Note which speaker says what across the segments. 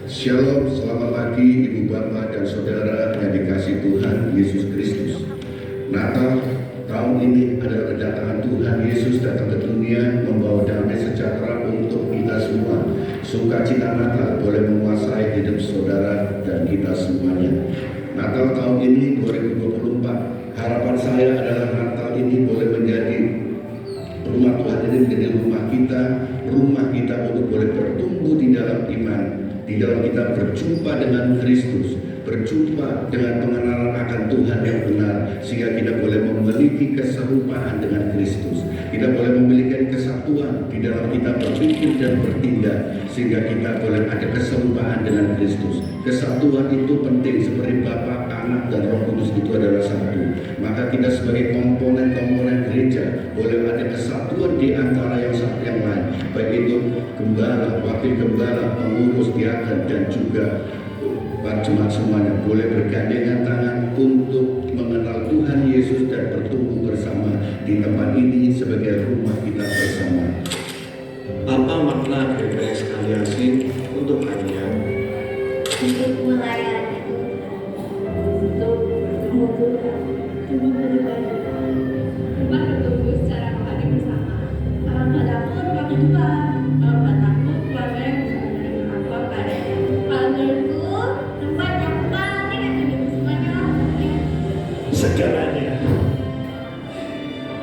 Speaker 1: Shalom, selamat pagi Ibu Bapak dan Saudara yang dikasihi Tuhan Yesus Kristus. Natal tahun ini adalah kedatangan Tuhan Yesus datang ke dunia membawa damai sejahtera untuk kita semua. Sukacita Natal boleh menguasai hidup saudara dan kita semuanya. Natal tahun ini 2024, harapan saya adalah Natal ini boleh menjadi rumah Tuhan ini menjadi rumah kita untuk boleh bertumbuh di dalam iman, di dalam kita berjumpa dengan Kristus, berjumpa dengan pengenalan akan Tuhan yang benar, sehingga kita boleh memiliki keserupaan dengan Kristus. Kita boleh memiliki kesatuan di dalam kita berpikir dan bertindak, sehingga kita boleh ada keserupaan dengan Kristus. Kesatuan itu penting, seperti Bapa, Anak, dan Roh Kudus itu adalah satu. Maka kita sebagai komponen-komponen gereja boleh ada kesatuan di antara yang satu yang lain, baik itu gembala, wakil gembala, pengurus, diaken, dan juga jemaat semuanya boleh bergandengan tangan untuk mengenal Tuhan Yesus dan bertumbuh bersama di tempat ini sebagai rumah kita bersama.
Speaker 2: Apa makna gereja ekskaliasi untuk kalian?
Speaker 3: Untuk melayani Tuhan, untuk bertemu Tuhan, untuk beribadah, untuk bertumbuh secara rohani bersama. Kalau nggak takut waktu Tuhan, kalau nggak takut keluarga yang bisa menerima apa padanya. Kalau menurutku tempat yang paling enak di semuanya
Speaker 2: Segalanya.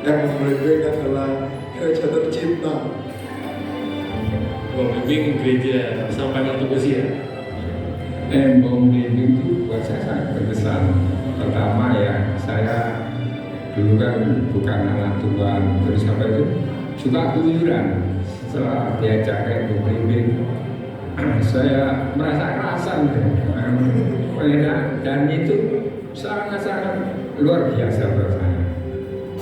Speaker 2: Yang membimbing adalah gereja tercinta.
Speaker 4: Membimbing gereja sampai waktu usia.
Speaker 5: Membimbing itu buat saya sangat berkesan. Pertama ya, saya dulu kan bukan anak Tuhan, terus apa itu suka keluyuran. Setelah diajak kayak membimbing, saya merasa kerasan dan itu sangat-sangat luar biasa buat saya.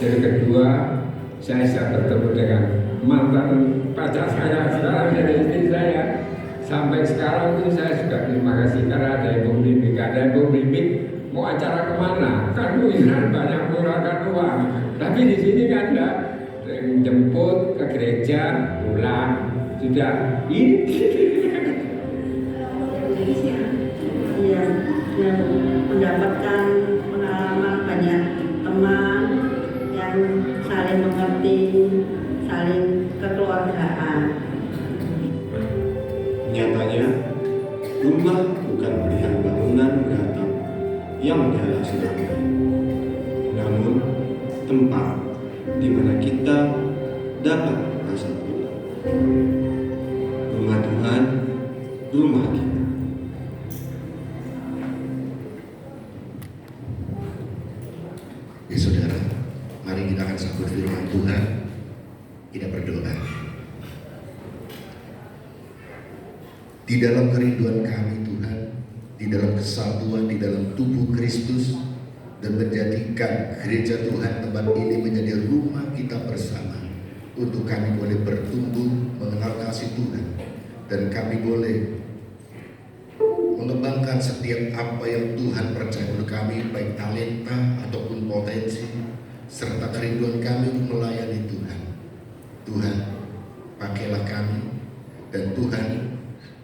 Speaker 5: Jadi kedua, saya bisa bertemu dengan mantan pacar saya, sekarang jadi istri saya. Sampai sekarang itu saya juga terima kasih karena ada yang membimbing. Ada yang membimbing mau acara kemana, kan keluyuran banyak menggunakan uang. Tapi di sini kan enggak, jemput ke gereja, pulang, sudah ini.
Speaker 6: yang mendapatkan pengalaman banyak teman yang saling mengerti, saling kekeluargaan.
Speaker 2: Nyatanya, rumah bukan melihat bangunan beratap yang dialasi damai, namun tempat di mana kita dapat merasa pulang. Rumah Tuhan, rumah kita.
Speaker 1: Ya saudara, mari kita akan sambut firman Tuhan. Kita berdoa. Di dalam kerinduan kami Tuhan, di dalam kesatuan, di dalam tubuh Kristus, dan menjadikan gereja Tuhan tempat ini menjadi rumah kita bersama, untuk kami boleh bertumbuh mengenal kasih Tuhan, dan kami boleh mengembangkan setiap apa yang Tuhan percaya untuk kami, baik talenta ataupun potensi, serta kerinduan kami untuk melayani Tuhan. Tuhan, pakailah kami, dan Tuhan,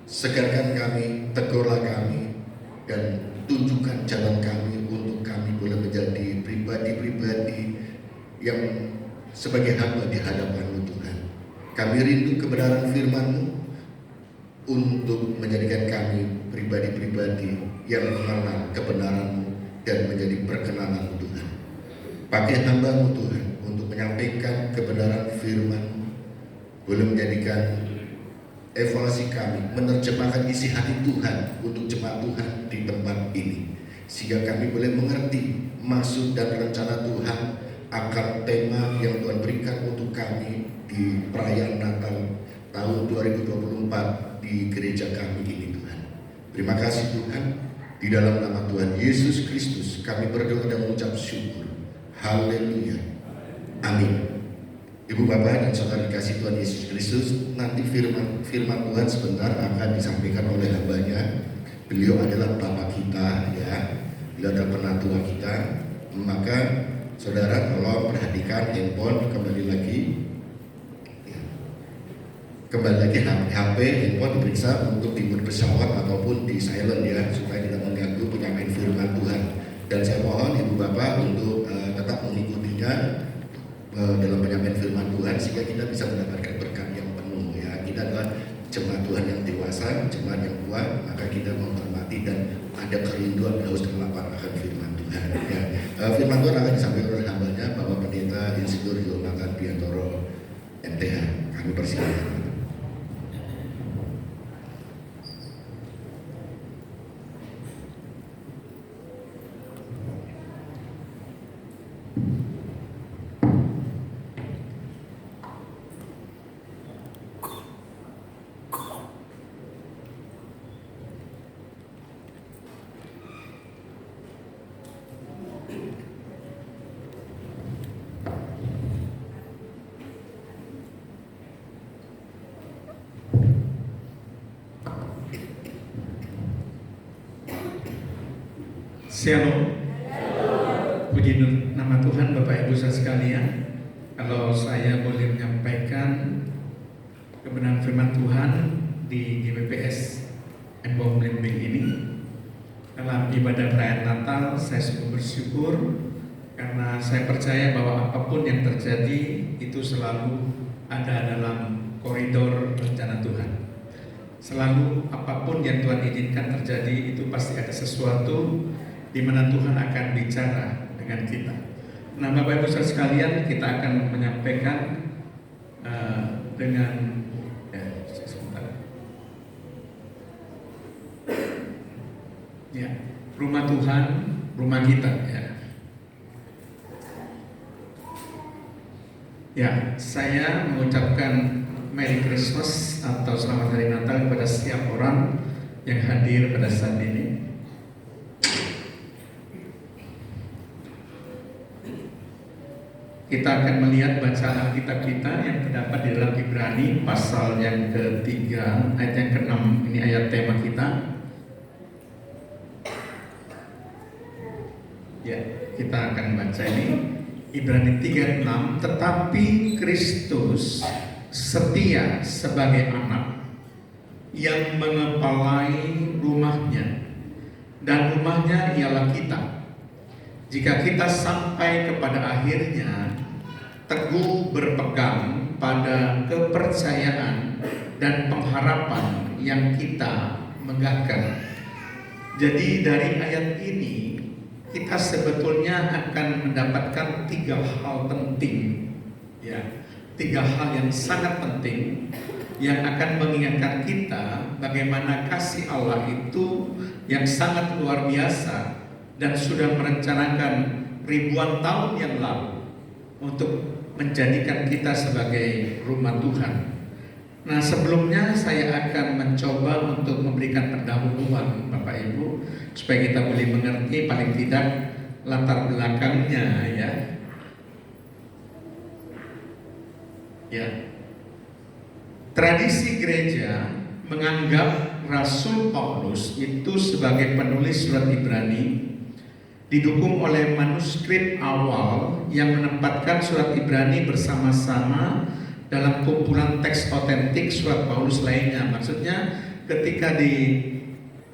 Speaker 1: segarkan kami, tegurlah kami, dan tunjukkan jalan kami untuk kami boleh menjadi pribadi-pribadi yang sebagai hamba di hadapan-Mu Tuhan. Kami rindu kebenaran firman-Mu untuk menjadikan kami pribadi-pribadi yang mengenal kebenaran-Mu dan menjadi perkenanan Tuhan. Pakai hamba-Mu Tuhan untuk menyampaikan kebenaran firman-Mu, boleh menjadikan evaluasi kami, menerjemahkan isi hati Tuhan untuk jemaat Tuhan di tempat ini, sehingga kami boleh mengerti maksud dan rencana Tuhan akan tema yang Tuhan berikan untuk kami di perayaan Natal tahun 2024 di gereja kami ini Tuhan. Terima kasih Tuhan, di dalam nama Tuhan Yesus Kristus kami berdoa dan mengucap syukur. Haleluya. Amin. Ibu Bapak dan Saudara dikasih Tuhan Yesus Kristus, nanti firman Tuhan sebentar akan disampaikan oleh hambanya. Beliau adalah Bapak kita, ya, beliau adalah penatua kita. Maka saudara tolong perhatikan handphone, kembali lagi HP handphone diperiksa untuk pesawat ataupun di silent ya, supaya tidak mengganggu penyampaian firman Tuhan. Dan saya mohon Ibu Bapak untuk tetap mengikutinya dalam penyampaian firman Tuhan sehingga kita bisa mendapatkan berkat yang penuh ya. Kita adalah jemaat Tuhan yang dewasa, jemaat yang kuat, maka kita menghormati dan ada kerinduan haus dan lapar akan firman Tuhan ya. Firman Tuhan akan disampaikan oleh hambanya Bapak Pendeta Insinyur Yonatan Biantoro MTH. Kami persilakan.
Speaker 4: Shalom. Puji nama Tuhan, Bapak Ibu saudara sekalian. Kalau saya boleh menyampaikan kebenaran firman Tuhan di GBPS Embong Blimbing ini dalam ibadah perayaan Natal, saya sungguh bersyukur karena saya percaya bahwa apapun yang terjadi itu selalu ada dalam koridor rencana Tuhan. Selalu apapun yang Tuhan izinkan terjadi itu pasti ada sesuatu di mana Tuhan akan bicara dengan kita. Nah, Bapak Ibu saudara sekalian, kita akan menyampaikan dengan rumah Tuhan, rumah kita ya. Ya, saya mengucapkan Merry Christmas atau Selamat Hari Natal kepada setiap orang yang hadir pada saat ini. Kita akan melihat bacaan Alkitab kita yang terdapat di dalam Ibrani pasal yang ketiga ayat yang ke-6. Ini ayat tema kita. Ya, kita akan baca ini Ibrani 3:6. Tetapi Kristus setia sebagai anak yang mengepalai rumahnya, dan rumahnya ialah kita. Jika kita sampai kepada akhirnya teguh berpegang pada kepercayaan dan pengharapan yang kita megahkan. Jadi dari ayat ini kita sebetulnya akan mendapatkan 3 hal penting ya, 3 hal yang sangat penting yang akan mengingatkan kita bagaimana kasih Allah itu yang sangat luar biasa dan sudah merencanakan ribuan tahun yang lalu untuk menjadikan kita sebagai rumah Tuhan. Nah, sebelumnya saya akan mencoba untuk memberikan pendahuluan Bapak Ibu supaya kita boleh mengerti paling tidak latar belakangnya ya. Ya. Tradisi gereja menganggap Rasul Paulus itu sebagai penulis surat Ibrani, didukung oleh manuskrip awal yang menempatkan surat Ibrani bersama-sama dalam kumpulan teks otentik surat Paulus lainnya. Maksudnya ketika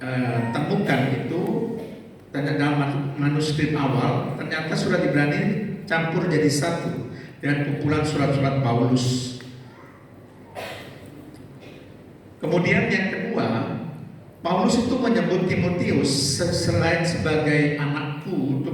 Speaker 4: ditemukan itu dalam manuskrip awal, ternyata surat Ibrani campur jadi satu dengan kumpulan surat-surat Paulus. Kemudian yang kedua, Paulus itu menyebut Timotius selain sebagai anakku,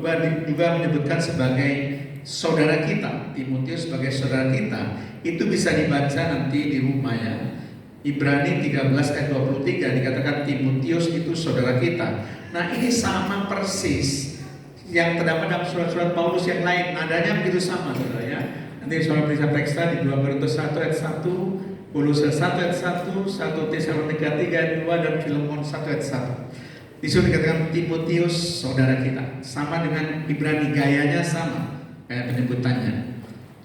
Speaker 4: juga menyebutkan sebagai saudara kita. Timotius sebagai saudara kita. Itu bisa dibaca nanti di rumah ya. Ibrani 13 ayat 23 dikatakan Timotius itu saudara kita. Nah, ini sama persis yang terdapat dalam surat-surat Paulus yang lain. Nadanya begitu sama, saudara ya. Nanti saudara bisa periksa di 2 Korintus 1 ayat 1, Kolose 1 ayat 1, 1 Tesalonika 3 ayat 2, dan Filemon 1 ayat 1. Di situ dikatakan Timotius saudara kita. Sama dengan Ibrani, gayanya sama kayak penyebutannya.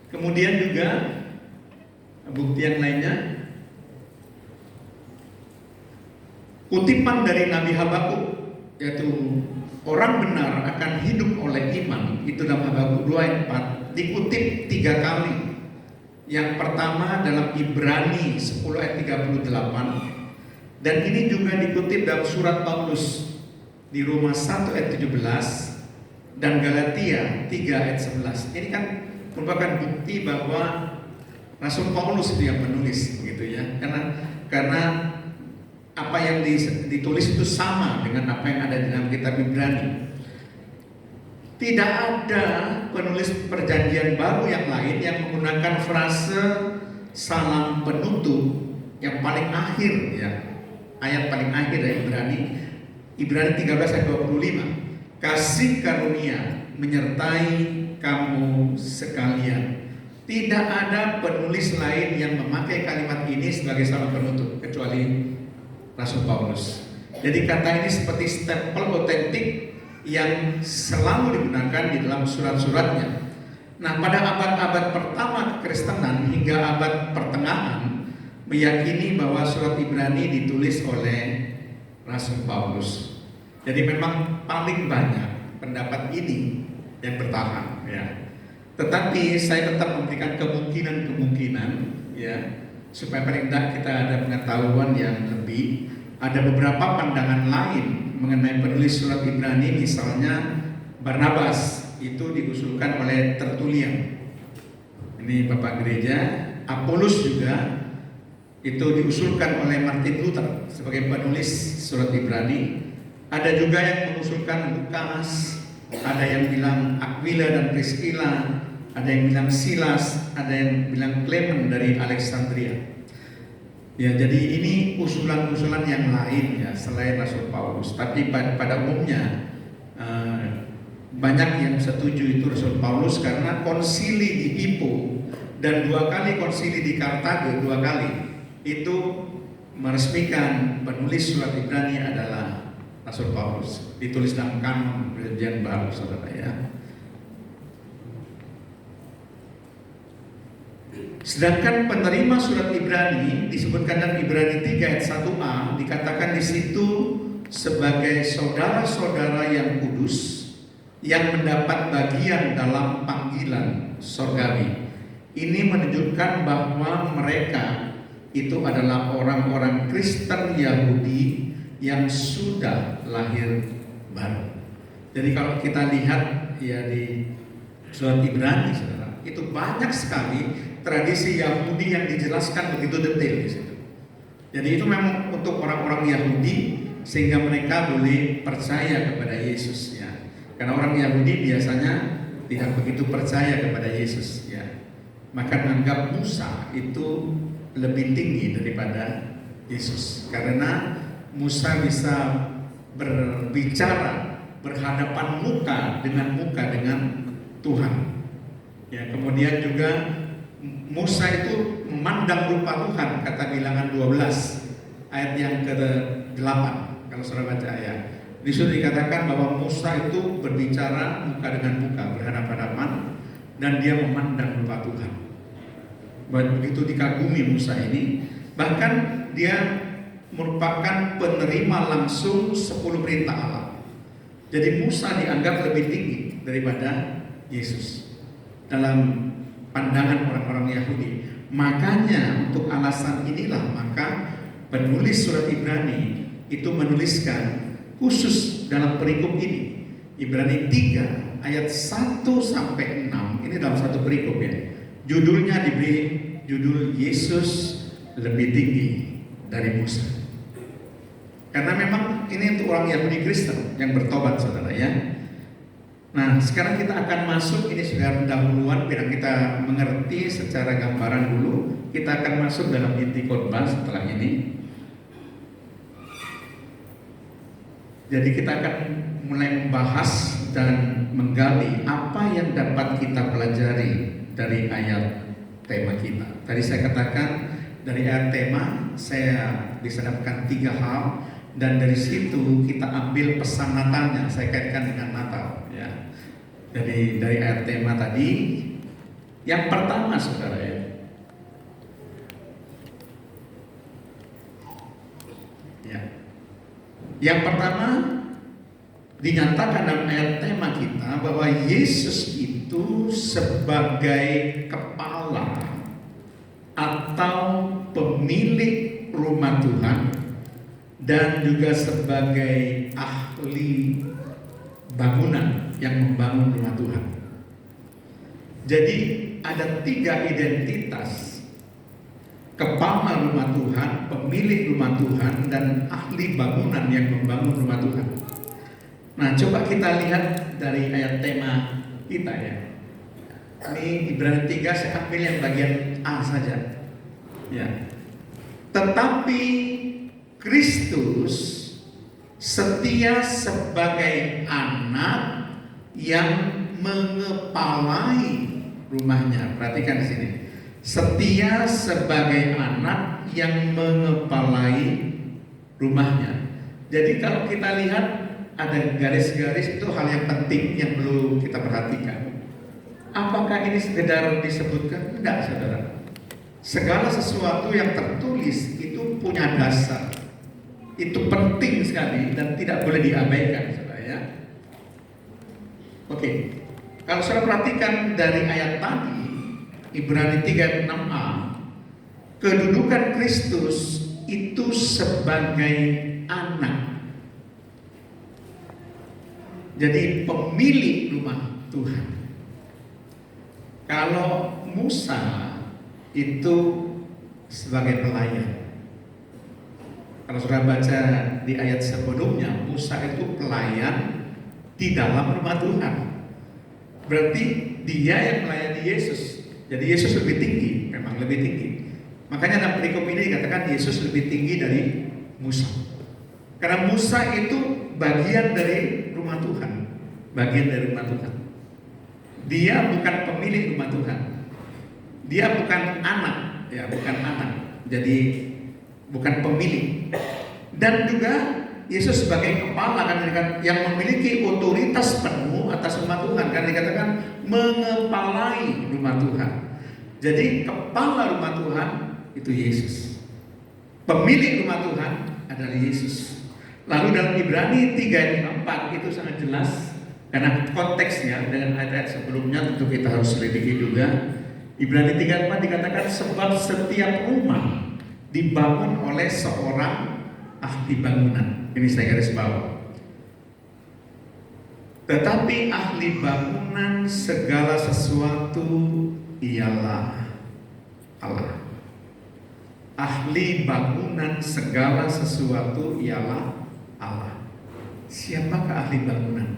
Speaker 4: Kemudian juga bukti yang lainnya, kutipan dari Nabi Habakuk, yaitu orang benar akan hidup oleh iman. Itu dalam Habakuk 2 ayat 4 dikutip 3 kali. Yang pertama dalam Ibrani 10 ayat 38, Dan ini juga dikutip dalam surat Paulus di Roma 1 ayat 17 dan Galatia 3 ayat 11. Ini kan merupakan bukti bahwa Rasul Paulus itu yang menulis, begitu ya. Karena apa yang ditulis itu sama dengan apa yang ada di dalam kitab Ibrani. Tidak ada penulis perjanjian baru yang lain yang menggunakan frase salam penutup yang paling akhir ya. Ayat paling akhir dari Ibrani 13 ayat 25. Kasih karunia menyertai kamu sekalian. Tidak ada penulis lain yang memakai kalimat ini sebagai salam penutup kecuali Rasul Paulus. Jadi kata ini seperti stempel otentik yang selalu digunakan di dalam surat-suratnya. Nah, pada abad-abad pertama kekristenan hingga abad pertengahan meyakini bahwa surat Ibrani ditulis oleh Rasul Paulus. Jadi memang paling banyak pendapat ini yang bertahan ya. Tetapi saya tetap memberikan kemungkinan ya, supaya paling tidak kita ada pengetahuan yang lebih. Ada beberapa pandangan lain mengenai penulis surat Ibrani, misalnya Barnabas itu diusulkan oleh Tertullian. Ini Bapak Gereja. Apolos juga itu diusulkan oleh Martin Luther sebagai penulis surat Ibrani. Ada juga yang mengusulkan Lukas, ada yang bilang Aquila dan Priscilla, ada yang bilang Silas, ada yang bilang Clement dari Alexandria. Ya, jadi ini usulan-usulan yang lain ya selain Rasul Paulus. Tapi pada umumnya banyak yang setuju itu Rasul Paulus karena konsili di Hippo dan 2 kali konsili di Kartago, 2 kali itu meresmikan penulis surat Ibrani adalah Rasul Paulus. Ditulis dalam kanon Perjanjian Baru, saudara ya. Sedangkan penerima surat Ibrani disebutkan dalam Ibrani 3 ayat 1a, dikatakan di situ sebagai saudara-saudara yang kudus yang mendapat bagian dalam panggilan sorgawi. Ini menunjukkan bahwa mereka itu adalah orang-orang Kristen Yahudi yang sudah lahir baru. Jadi kalau kita lihat ya di surat Ibrani, saudara, itu banyak sekali tradisi Yahudi yang dijelaskan begitu detail di situ. Jadi itu memang untuk orang-orang Yahudi sehingga mereka boleh percaya kepada Yesus ya. Karena orang Yahudi biasanya tidak begitu percaya kepada Yesus ya. Maka menganggap Musa itu lebih tinggi daripada Yesus. Karena Musa bisa berbicara berhadapan muka dengan Tuhan. Ya, kemudian juga Musa itu memandang rupa Tuhan, kata Bilangan 12 ayat yang ke-8 kalau saudara baca ya. Di situ dikatakan bahwa Musa itu berbicara muka dengan muka, berhadapan-hadapan, dan dia memandang rupa Tuhan. Begitu dikagumi Musa ini, bahkan dia merupakan penerima langsung 10 perintah Allah. Jadi Musa dianggap lebih tinggi daripada Yesus dalam pandangan orang-orang Yahudi. Makanya untuk alasan inilah maka penulis surat Ibrani itu menuliskan khusus dalam perikop ini, Ibrani 3 ayat 1 sampai 6, ini dalam satu perikop ya. Judulnya diberi judul Yesus lebih tinggi dari Musa. Karena memang ini untuk orang Yahudi Kristen yang bertobat, saudara ya. Nah, sekarang kita akan masuk, ini sudah pendahuluan biar kita mengerti secara gambaran dulu. Kita akan masuk dalam inti khotbah setelah ini. Jadi kita akan mulai membahas dan menggali apa yang dapat kita pelajari dari ayat tema kita. Tadi saya katakan dari ayat tema saya bisa dapatkan 3 hal, dan dari situ kita ambil pesan Natalnya, saya kaitkan dengan Natal ya. Jadi dari ayat tema tadi, yang pertama saudara ya, yang pertama dinyatakan dalam ayat tema kita bahwa Yesus itu sebagai kepala atau pemilik rumah Tuhan dan juga sebagai ahli bangunan yang membangun rumah Tuhan. Jadi ada 3 identitas: kepala rumah Tuhan, pemilik rumah Tuhan, dan ahli bangunan yang membangun rumah Tuhan. Nah, coba kita lihat dari ayat tema kita ya. Ini Ibrani 3, saya ambil yang bagian A saja. Ya. Tetapi Kristus setia sebagai anak yang mengepalai rumahnya. Perhatikan di sini. Setia sebagai anak yang mengepalai rumahnya. Jadi kalau kita lihat ada garis-garis, itu hal yang penting yang perlu kita perhatikan. Apakah ini sekedar disebutkan? Tidak, saudara. Segala sesuatu yang tertulis itu punya dasar. Itu penting sekali dan tidak boleh diabaikan, saudara ya. Oke. Kalau saudara perhatikan dari ayat tadi, Ibrani 3 6a, kedudukan Kristus itu sebagai anak. Jadi pemilik rumah Tuhan. Kalau Musa itu sebagai pelayan. Kalau saudara baca di ayat sebelumnya, Musa itu pelayan di dalam rumah Tuhan. Berarti dia yang melayani Yesus. Jadi Yesus lebih tinggi, memang lebih tinggi. Makanya dalam perikop ini dikatakan Yesus lebih tinggi dari Musa. Karena Musa itu bagian dari rumah Tuhan. Bagian dari rumah Tuhan. Dia bukan pemilik rumah Tuhan. Dia bukan anak, ya bukan anak. Jadi bukan pemilik. Dan juga Yesus sebagai kepala kan yang memiliki otoritas penuh atas rumah Tuhan, kan dikatakan mengepalai rumah Tuhan. Jadi kepala rumah Tuhan itu Yesus. Pemilik rumah Tuhan adalah Yesus. Lalu dalam Ibrani 3 ayat 4 itu sangat jelas, karena konteksnya dengan ayat-ayat sebelumnya tentu kita harus selidiki juga. Ibrani 3 ayat 4 dikatakan sebab setiap rumah dibangun oleh seorang ahli bangunan. Ini saya garis bawah. Tetapi ahli bangunan segala sesuatu ialah Allah. Ahli bangunan segala sesuatu ialah Allah. Siapakah ahli bangunan?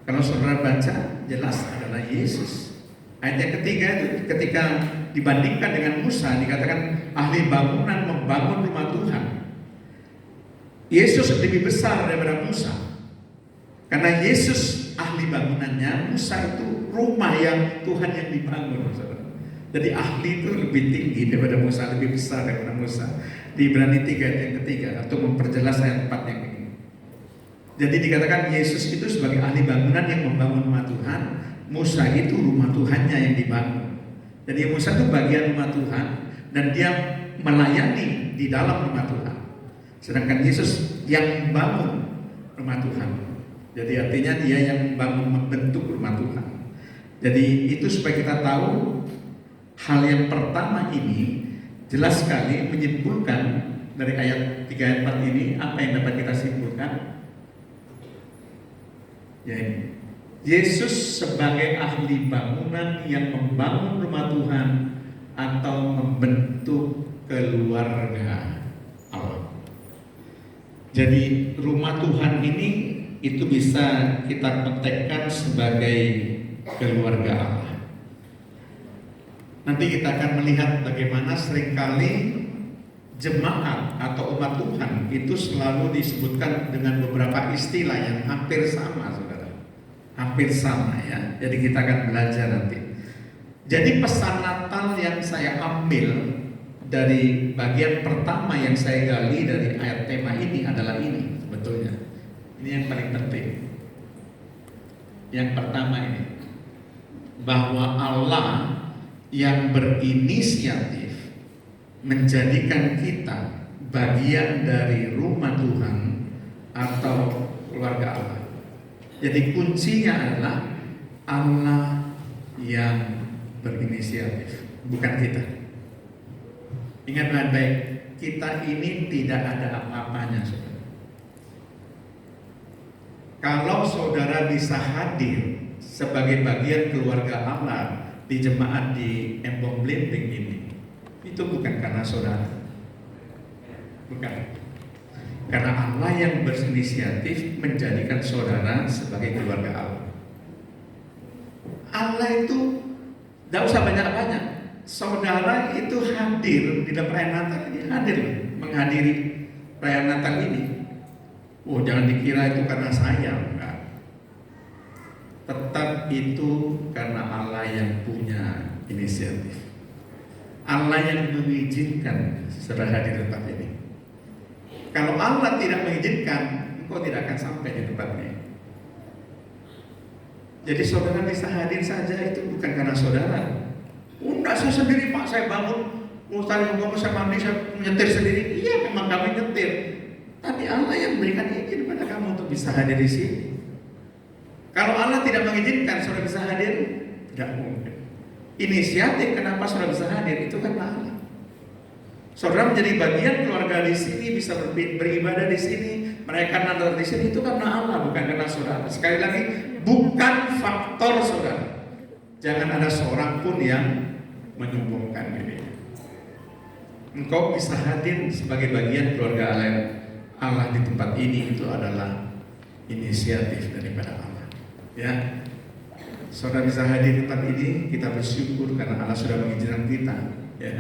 Speaker 4: Kalau saudara baca, jelas adalah Yesus. Ayat yang ketiga itu ketika dibandingkan dengan Musa dikatakan ahli bangunan membangun rumah Tuhan. Yesus lebih besar daripada Musa. Karena Yesus ahli bangunannya, Musa itu rumah yang Tuhan yang dibangun. Jadi ahli itu lebih tinggi daripada Musa, lebih besar daripada Musa. Di Ibrani 3 ayat yang ketiga, untuk memperjelas ayat 4 yang ini. Jadi dikatakan Yesus itu sebagai ahli bangunan yang membangun rumah Tuhan. Musa itu rumah Tuhannya yang dibangun. Jadi Musa itu bagian rumah Tuhan dan dia melayani di dalam rumah Tuhan. Sedangkan Yesus yang membangun rumah Tuhan. Jadi artinya dia yang membangun, membentuk rumah Tuhan. Jadi itu supaya kita tahu hal yang pertama ini jelas sekali menyimpulkan dari ayat 3 ayat 4 ini. Apa yang dapat kita simpulkan? Ya ini, Yesus sebagai ahli bangunan yang membangun rumah Tuhan atau membentuk keluarga Allah. Jadi rumah Tuhan ini itu bisa kita kontekskan sebagai keluarga Allah. Nanti kita akan melihat bagaimana seringkali jemaat atau umat Tuhan itu selalu disebutkan dengan beberapa istilah yang hampir sama, saudara. Hampir sama ya. Jadi kita akan belajar nanti. Jadi pesan Natal yang saya ambil dari bagian pertama yang saya gali dari ayat tema ini adalah ini sebetulnya. Ini yang paling penting. Yang pertama ini, bahwa Allah yang berinisiatif menjadikan kita bagian dari rumah Tuhan atau keluarga Allah. Jadi kuncinya adalah Allah yang berinisiatif, bukan kita. Ingat baik-baik, kita ini tidak ada apa-apanya, saudara. Kalau saudara bisa hadir sebagai bagian keluarga Allah di jemaat di Embong Blimbing ini, itu bukan karena saudara, bukan. Karena Allah yang berinisiatif menjadikan saudara sebagai keluarga Allah. Allah itu tidak usah banyak-banyak. Saudara itu hadir di dalam perayaan Natal ini, hadir menghadiri perayaan Natal ini. Oh, jangan dikira itu karena saya, enggak. Tetap itu karena Allah yang punya inisiatif. Allah yang mengizinkan saudara hadir di tempat ini. Kalau Allah tidak mengizinkan, engkau tidak akan sampai di tempat ini. Jadi saudara bisa hadir saja itu bukan karena saudara. Enggak, saya sendiri Pak, saya bangun, saya bangun, saya mandi, saya nyetir sendiri. Iya, memang kami nyetir. Tapi Allah yang memberikan izin kepada kamu untuk bisa hadir di sini. Kalau Allah tidak mengizinkan saudara bisa hadir, tidak mungkin. Inisiatif kenapa saudara bisa hadir itu karena Allah. Saudara menjadi bagian keluarga di sini, bisa beribadah di sini, merayakan Natal di sini itu karena Allah, bukan karena saudara. Sekali lagi, bukan faktor saudara. Jangan ada seorang pun yang menyombongkan diri. Engkau bisa hadir sebagai bagian keluarga Allah di tempat ini, itu adalah inisiatif daripada Allah. Ya, saudara bisa hadir di tempat ini, kita bersyukur karena Allah sudah mengizinkan kita. Ya,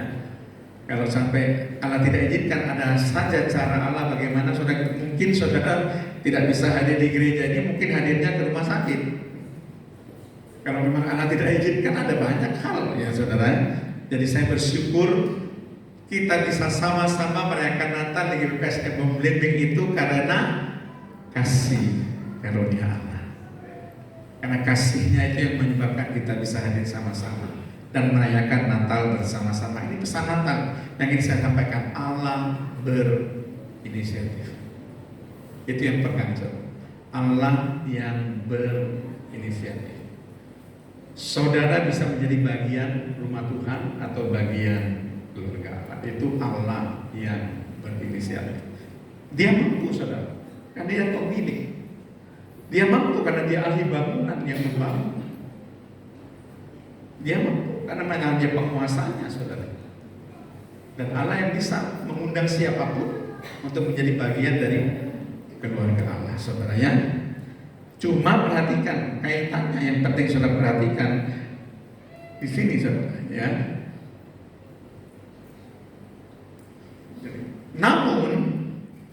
Speaker 4: kalau sampai Allah tidak izinkan, ada saja cara Allah bagaimana saudara, mungkin saudara tidak bisa hadir di gereja ini, mungkin hadirnya ke rumah sakit. Kalau memang Allah tidak izinkan, ada banyak hal ya saudara. Jadi saya bersyukur kita bisa sama-sama merayakan Natal di GPPS Embong Blimbing itu karena kasih karunia Allah. Karena kasihnya itu yang menyebabkan kita bisa hadir sama-sama dan merayakan Natal bersama-sama. Ini pesan Natal yang ingin saya sampaikan. Allah berinisiatif. Itu yang pegang. Allah yang berinisiatif. Saudara bisa menjadi bagian rumah Tuhan atau bagian keluarga Allah. Itu Allah yang berinisiatif. Dia mampu saudara, karena dia pemilik. Dia mampu karena dia ahli bangunan yang membangun. Dia mampu karena memang dia penguasanya saudara. Dan Allah yang bisa mengundang siapapun untuk menjadi bagian dari keluarga Allah saudara ya. Cuma perhatikan kaitannya, yang penting saudara perhatikan di sini saudara ya. Namun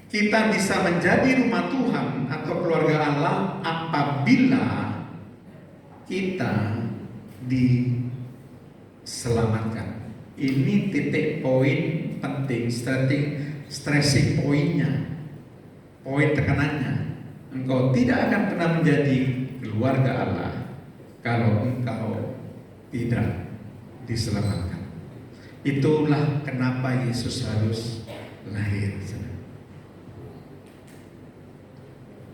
Speaker 4: kita bisa menjadi rumah Tuhan atau keluarga Allah apabila kita diselamatkan. Ini titik poin penting, stressing poinnya, poin tekanannya. Engkau tidak akan pernah menjadi keluarga Allah kalau engkau tidak diselamatkan. Itulah kenapa Yesus harus lahir.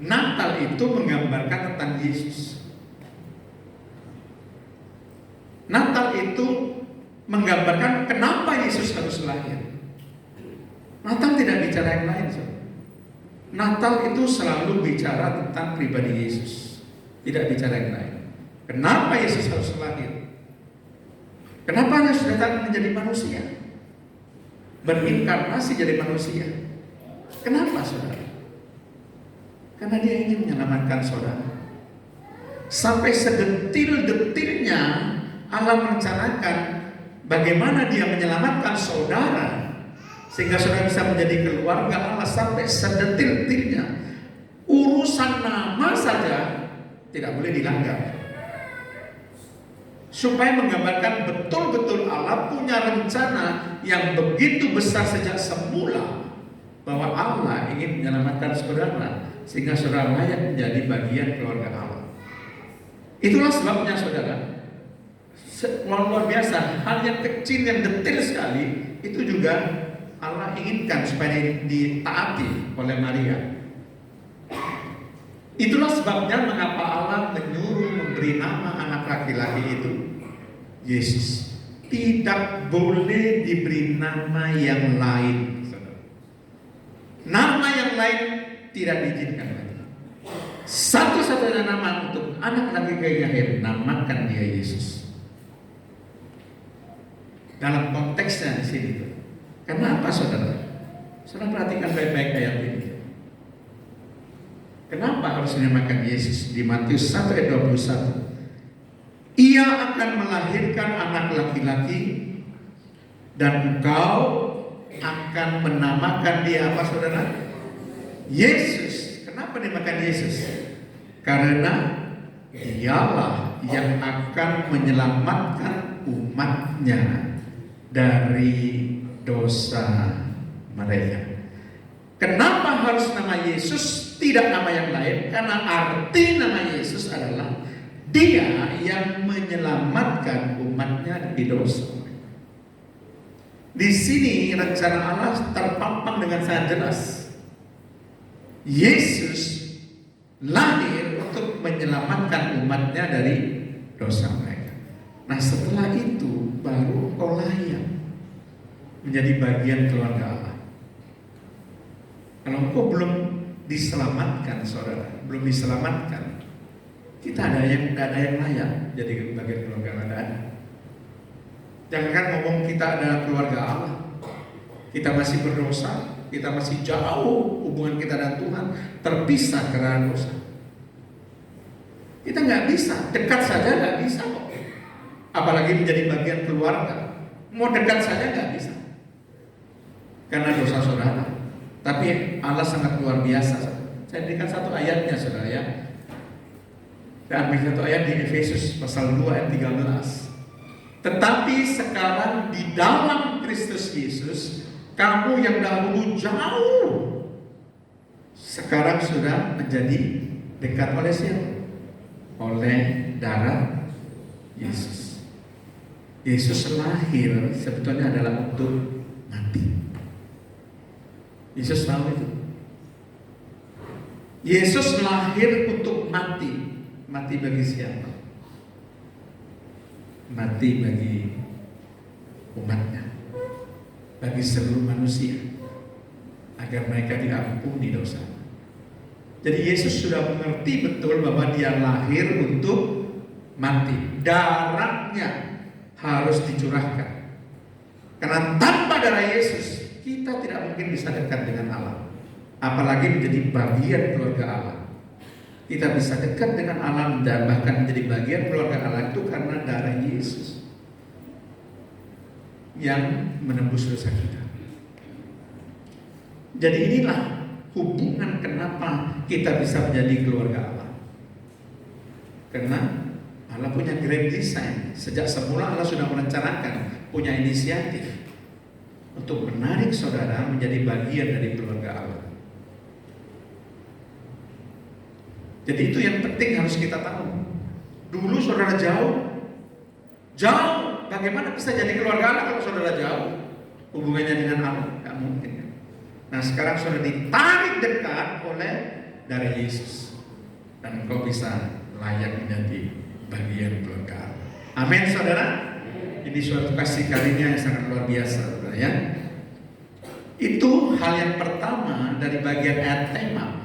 Speaker 4: Natal itu menggambarkan tentang Yesus. Natal itu menggambarkan kenapa Yesus harus lahir. Natal tidak bicara yang lain. Natal itu selalu bicara tentang pribadi Yesus, tidak bicara yang lain. Kenapa Yesus harus lahir? Kenapa Yesus datang menjadi manusia? Berinkarnasi jadi manusia. Kenapa saudara? Karena dia ingin menyelamatkan saudara. Sampai sedetil-detilnya Allah merencanakan bagaimana dia menyelamatkan saudara, sehingga saudara bisa menjadi keluarga Allah sampai sedetil-detilnya. Urusan nama saja tidak boleh dilanggar. Supaya menggambarkan betul-betul Allah punya rencana yang begitu besar sejak semula, bahwa Allah ingin menyelamatkan saudara sehingga saudara layak menjadi bagian keluarga Allah. Itulah sebabnya saudara, luar biasa, hal yang kecil yang detail sekali itu juga Allah inginkan supaya ditaati oleh Maria. Itulah sebabnya mengapa Allah menyuruh memberi nama anak laki-laki itu Yesus. Tidak boleh diberi nama yang lain, saudara. Nama yang lain tidak diizinkan lagi. Satu-satunya nama untuk anak laki yang lahir, namakan dia Yesus. Dalam konteksnya di sini. Kenapa saudara? Saudara perhatikan baik-baik ayat ini. Kenapa harus dinamakan Yesus? Di Matius 1 ayat 21. Ia akan melahirkan anak laki-laki dan engkau akan menamakan dia apa saudara? Yesus. Kenapa dinamakan Yesus? Karena dialah yang akan menyelamatkan umatnya dari dosa mereka. Kenapa harus nama Yesus, tidak nama yang lain? Karena arti nama Yesus adalah Dia yang menyelamatkan umatnya dari dosa. Di sini rencana Allah terpampang dengan sangat jelas. Yesus lahir untuk menyelamatkan umatnya dari dosa mereka. Nah setelah itu baru kau layak menjadi bagian keluarga Allah. Kalau engkau belum diselamatkan, saudara, belum diselamatkan, kita ada yang layak jadi bagian keluarga Allah. Jangan ngomong kita adalah keluarga Allah, kita masih berdosa, kita masih jauh hubungan kita dengan Tuhan, terpisah karena dosa. Kita nggak bisa, dekat saja nggak bisa kok. Apalagi menjadi bagian keluarga, mau dekat saja nggak bisa karena dosa saudara. Tapi Allah sangat luar biasa. Saya berikan satu ayatnya saudara ya. Saya ambil satu ayat di Efesus pasal 2 ayat 13. Tetapi sekarang di dalam Kristus Yesus, kamu yang dahulu jauh, sekarang sudah menjadi dekat oleh siapa? Oleh darah Yesus. Yesus lahir sebetulnya adalah untuk mati. Yesus tahu itu. Yesus lahir untuk mati. Mati bagi siapa? Mati bagi umatnya, bagi seluruh manusia, agar mereka diampuni dosa. Jadi Yesus sudah mengerti betul bahwa dia lahir untuk mati. Darahnya harus dicurahkan. Karena tanpa darah Yesus kita tidak mungkin bisa dekat dengan Allah, apalagi menjadi bagian keluarga Allah. Kita bisa dekat dengan Allah dan bahkan menjadi bagian keluarga Allah itu karena darah Yesus yang menembus dosa kita. Jadi inilah hubungan kenapa kita bisa menjadi keluarga Allah. Karena Allah punya grand design. Sejak semula Allah sudah merencanakan, punya inisiatif untuk menarik saudara menjadi bagian dari keluarga Allah. Jadi itu yang penting harus kita tahu. Dulu saudara jauh. Bagaimana bisa jadi keluarga Allah kalau saudara jauh? Hubungannya dengan Allah tidak mungkin. Nah sekarang saudara ditarik dekat oleh darah Yesus, dan engkau bisa layak menjadi bagian keluarga Allah. Amin saudara. Ini suatu kasih karunia yang sangat luar biasa saudara ya. Itu hal yang pertama dari bagian ayat tema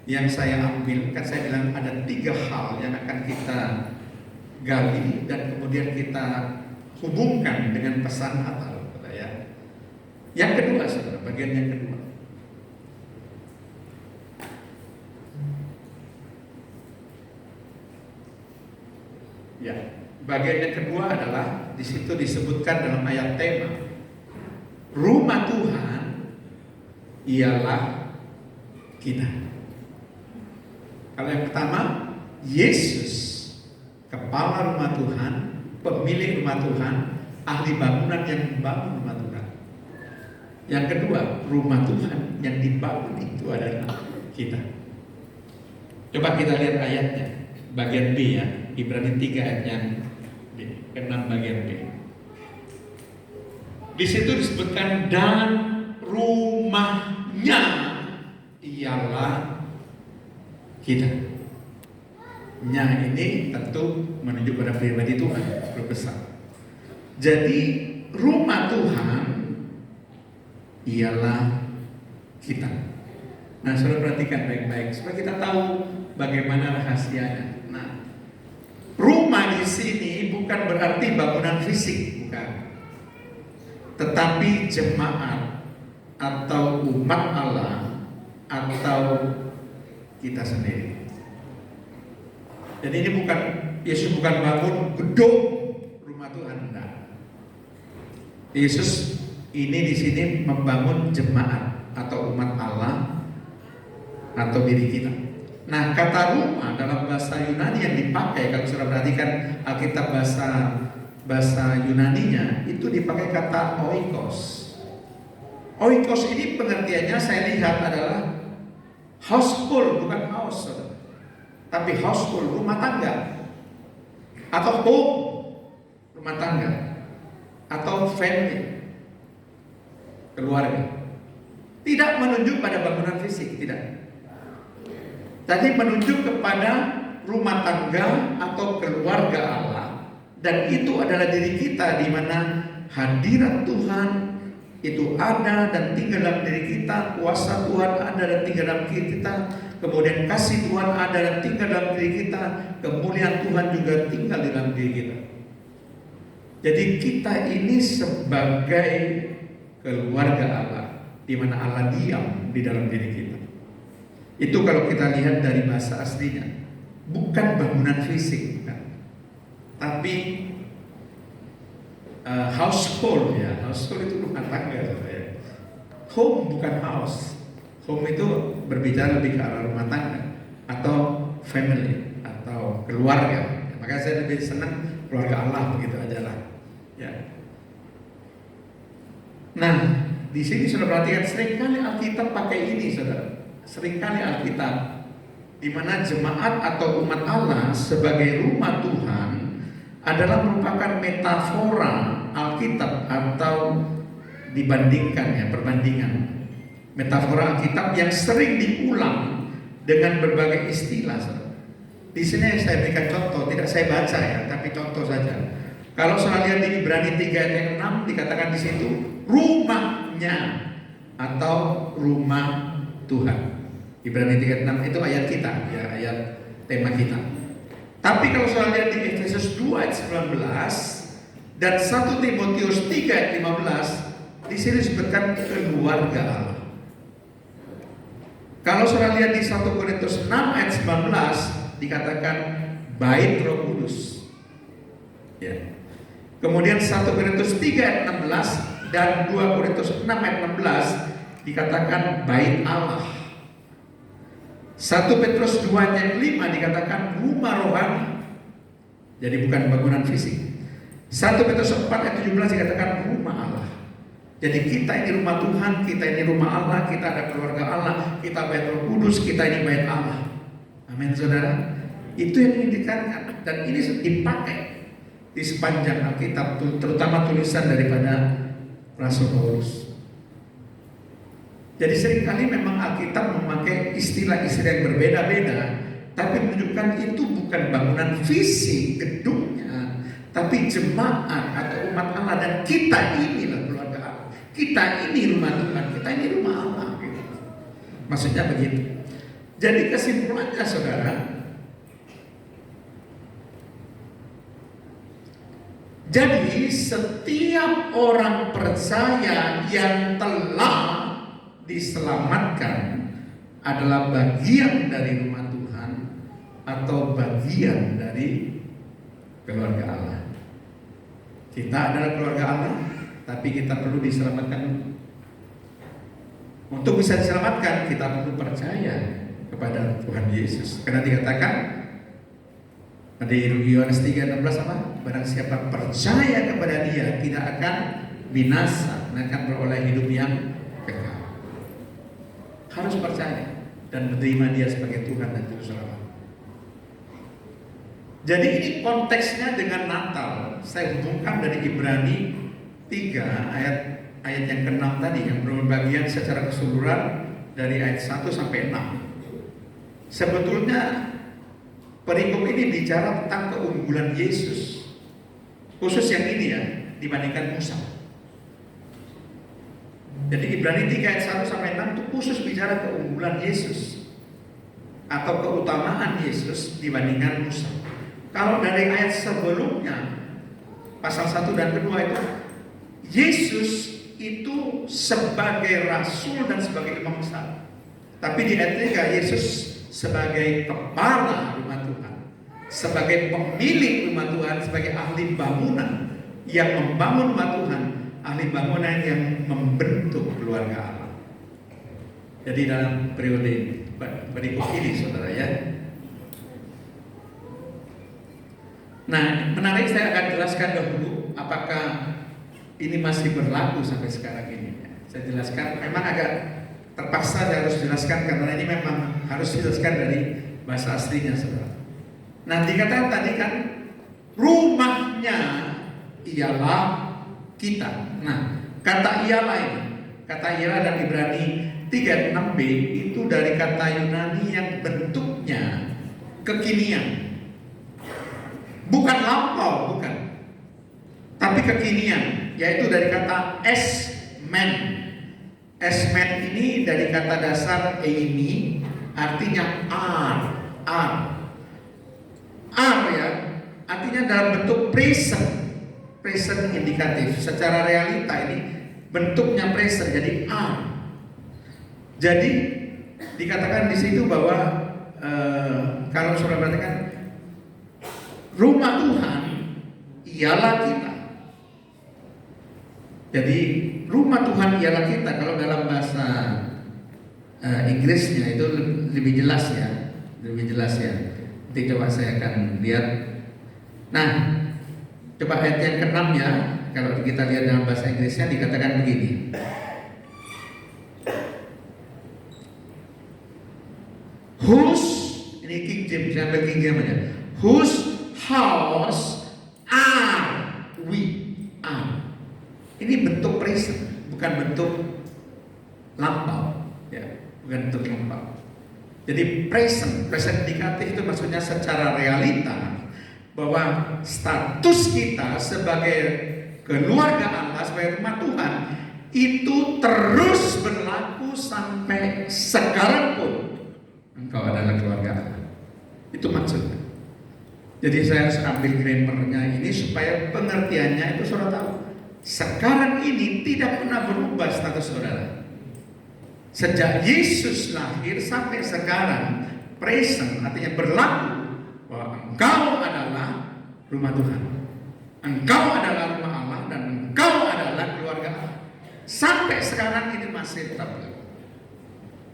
Speaker 4: yang saya ambil. Kan saya bilang ada 3 hal yang akan kita gali dan kemudian kita hubungkan dengan pesan Natal ya. Yang kedua saudara, bagian yang kedua, ya, bagian yang kedua adalah di situ disebutkan dalam ayat tema, rumah Tuhan ialah kita. Kalau yang pertama, Yesus, kepala rumah Tuhan, pemilik rumah Tuhan, ahli bangunan yang membangun rumah Tuhan. Yang kedua, rumah Tuhan yang dibangun itu adalah kita. Coba kita lihat ayatnya, bagian B ya, Ibrani 3 ayat yang ke-6 bagian B. Di situ disebutkan dan rumahnya ialah kita. Nya ini tentu menunjuk pada pribadi Tuhan berbesar. Jadi rumah Tuhan ialah kita. Nah, saudara perhatikan baik-baik supaya kita tahu bagaimana rahasianya. Nah, rumah di sini bukan berarti bangunan fisik, bukan. Tetapi jemaat atau umat Allah atau kita sendiri. Jadi ini bukan, Yesus bukan bangun gedung rumah Tuhan, enggak. Yesus ini di sini membangun jemaat atau umat Allah atau diri kita. Nah, kata rumah dalam bahasa Yunani yang dipakai, kalau saudara perhatikan Alkitab bahasa Yunaninya itu dipakai kata oikos. Oikos ini pengertiannya saya lihat adalah household, bukan house, saudara. Tapi household, rumah tangga, atau home, rumah tangga, atau family, keluarga. Tidak menunjuk pada bangunan fisik, tidak. Tadi menunjuk kepada rumah tangga atau keluarga Allah, dan itu adalah diri kita, di mana hadirat Tuhan itu ada dan tinggal dalam diri kita, kuasa Tuhan ada dan tinggal dalam diri kita, kemudian kasih Tuhan ada dan tinggal dalam diri kita, kemuliaan Tuhan juga tinggal di dalam diri kita. Jadi kita ini sebagai keluarga Allah, di mana Allah diam di dalam diri kita. Itu kalau kita lihat dari bahasa aslinya, bukan bangunan fisik, bukan. Tapi household, ya, household itu rumah tangga, ya. Home bukan house. Home itu berbicara lebih ke arah rumah tangga atau family atau keluarga. Makanya saya lebih senang keluarga Allah, begitu aja lah. Ya. Nah, di sini sudah perhatikan seringkali Alkitab pakai ini, saudara. Seringkali Alkitab, di mana jemaat atau umat Allah sebagai rumah Tuhan adalah merupakan metafora Alkitab atau dibandingkan, ya, perbandingan. Metafora Alkitab yang sering diulang dengan berbagai istilah. Di sini saya berikan contoh, tidak saya baca ya, tapi contoh saja. Kalau saya lihat di Ibrani 3 ayat 6 dikatakan di situ rumahnya atau rumah Tuhan. Ibrani 3 ayat 6 itu ayat kita, ya, ayat tema kita. Tapi kalau saya lihat di Efesus 2 ayat 19 dan 1 Timotius 3 ayat 15, di sini disebutkan keluarga Allah. Kalau saudara lihat di 1 Korintus 6 ayat 19 dikatakan bait Roh Kudus. Ya. Kemudian 1 Korintus 3 ayat 16 dan 2 Korintus 6 ayat 16 dikatakan bait Allah. 1 Petrus 2 ayat 5 dikatakan rumah rohani. Jadi bukan bangunan fisik. 1 Petrus 4 ayat 17 dikatakan rumah Allah. Jadi kita ini rumah Tuhan, kita ini rumah Allah, kita ada keluarga Allah, kita bait Roh Kudus, kita ini bait Allah. Amin, saudara. Itu yang diindikasikan dan ini dipakai di sepanjang Alkitab, terutama tulisan daripada Rasul Paulus. Jadi seringkali memang Alkitab memakai istilah-istilah yang berbeda-beda, tapi menunjukkan itu bukan bangunan fisik gedungnya, tapi jemaat atau umat Allah, dan kita inilah keluarga Allah. Kita ini rumah Tuhan, kita ini rumah Allah. Gitu. Maksudnya begitu. Jadi kesimpulannya, saudara, jadi setiap orang percaya yang telah diselamatkan adalah bagian dari rumah Tuhan atau bagian dari keluarga Allah. Kita adalah keluarga Allah, tapi kita perlu diselamatkan. Untuk bisa diselamatkan, kita perlu percaya kepada Tuhan Yesus. Karena dikatakan di Yohanes 3:16 apa? Barang siapa percaya kepada Dia tidak akan binasa, akan beroleh hidup yang kekal. Harus percaya dan menerima Dia sebagai Tuhan dan Juru Selamat. Jadi ini konteksnya dengan Natal. Saya hubungkan dari Ibrani 3 ayat yang ke-6 tadi, yang berbagian secara keseluruhan dari ayat 1 sampai 6. Sebetulnya perikop ini bicara tentang keunggulan Yesus, khusus yang ini ya, dibandingkan Musa. Jadi Ibrani 3 ayat 1 sampai 6 itu khusus bicara keunggulan Yesus atau keutamaan Yesus dibandingkan Musa. Kalau dari ayat sebelumnya pasal 1 dan kedua itu Yesus itu sebagai rasul dan sebagai imam besar. Tapi di ayat 3 Yesus sebagai kepala rumah Tuhan, sebagai pemilik rumah Tuhan, sebagai ahli bangunan yang membangun rumah Tuhan, ahli bangunan yang membentuk keluarga Allah. Jadi dalam periode berikut ini saudara ya. Nah, menarik, saya akan jelaskan dahulu apakah ini masih berlaku sampai sekarang ini. Saya jelaskan, memang agak terpaksa saya harus jelaskan karena ini memang harus dijelaskan dari bahasa aslinya saudara. Nah, dikatakan tadi kan rumahnya ialah kita. Nah, kata ialah ini, kata ialah dan Ibrani 3:6b itu dari kata Yunani yang bentuknya kekinian. Bukan lampau, bukan. Tapi kekinian, yaitu dari kata esmen. Esmen ini dari kata dasar eimi, artinya ar ya, artinya dalam bentuk present indikatif. Secara realita ini bentuknya present, jadi ar. Jadi dikatakan di situ bahwa kalau saudara perhatikan, rumah Tuhan ialah kita. Jadi rumah Tuhan ialah kita. Kalau dalam bahasa Inggrisnya itu lebih jelas ya, Nanti coba saya akan lihat. Nah, coba ayat yang ke-6 ya. Kalau kita lihat dalam bahasa Inggrisnya dikatakan begini. Whose, ini King James, saya ambil King James aja. Whose house are we? Ini bentuk present, bukan bentuk lampau, ya, bukan bentuk lampau. Jadi present indikatif itu maksudnya secara realita bahwa status kita sebagai keluarga Allah, sebagai rumah Tuhan itu terus berlaku sampai sekarang pun engkau adalah keluarga Allah. Itu maksudnya. Jadi saya harus ambil grammarnya ini supaya pengertiannya itu saudara tahu. Sekarang ini tidak pernah berubah status saudara. Sejak Yesus lahir sampai sekarang, present artinya berlaku bahwa engkau adalah rumah Tuhan. Engkau adalah rumah Allah dan engkau adalah keluarga Allah. Sampai sekarang ini masih tetap berlaku.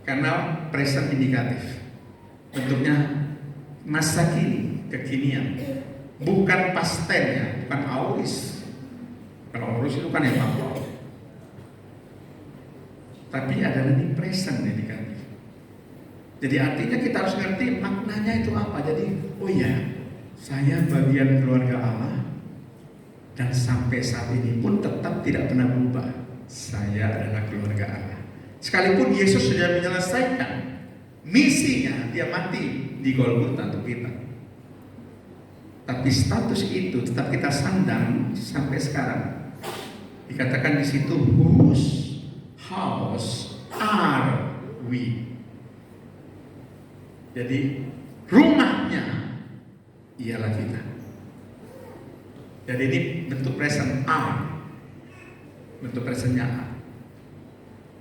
Speaker 4: Karena present indikatif. Bentuknya masa kini, kekinian. Bukan past tense ya, bukan aorist. Kalau aorist itu kan yang lampau. Tapi ada nanti present indikatif. Jadi artinya kita harus ngerti maknanya itu apa. Jadi, oh ya, saya bagian keluarga Allah dan sampai saat ini pun tetap tidak pernah berubah. Saya adalah keluarga Allah. Sekalipun Yesus sudah menyelesaikan misinya, dia mati di Golgota untuk kita. Tapi status itu tetap kita sandang sampai sekarang. Dikatakan di situ, whose house are we? Jadi rumahnya ialah kita. Jadi ini bentuk present are, bentuk presentnya are.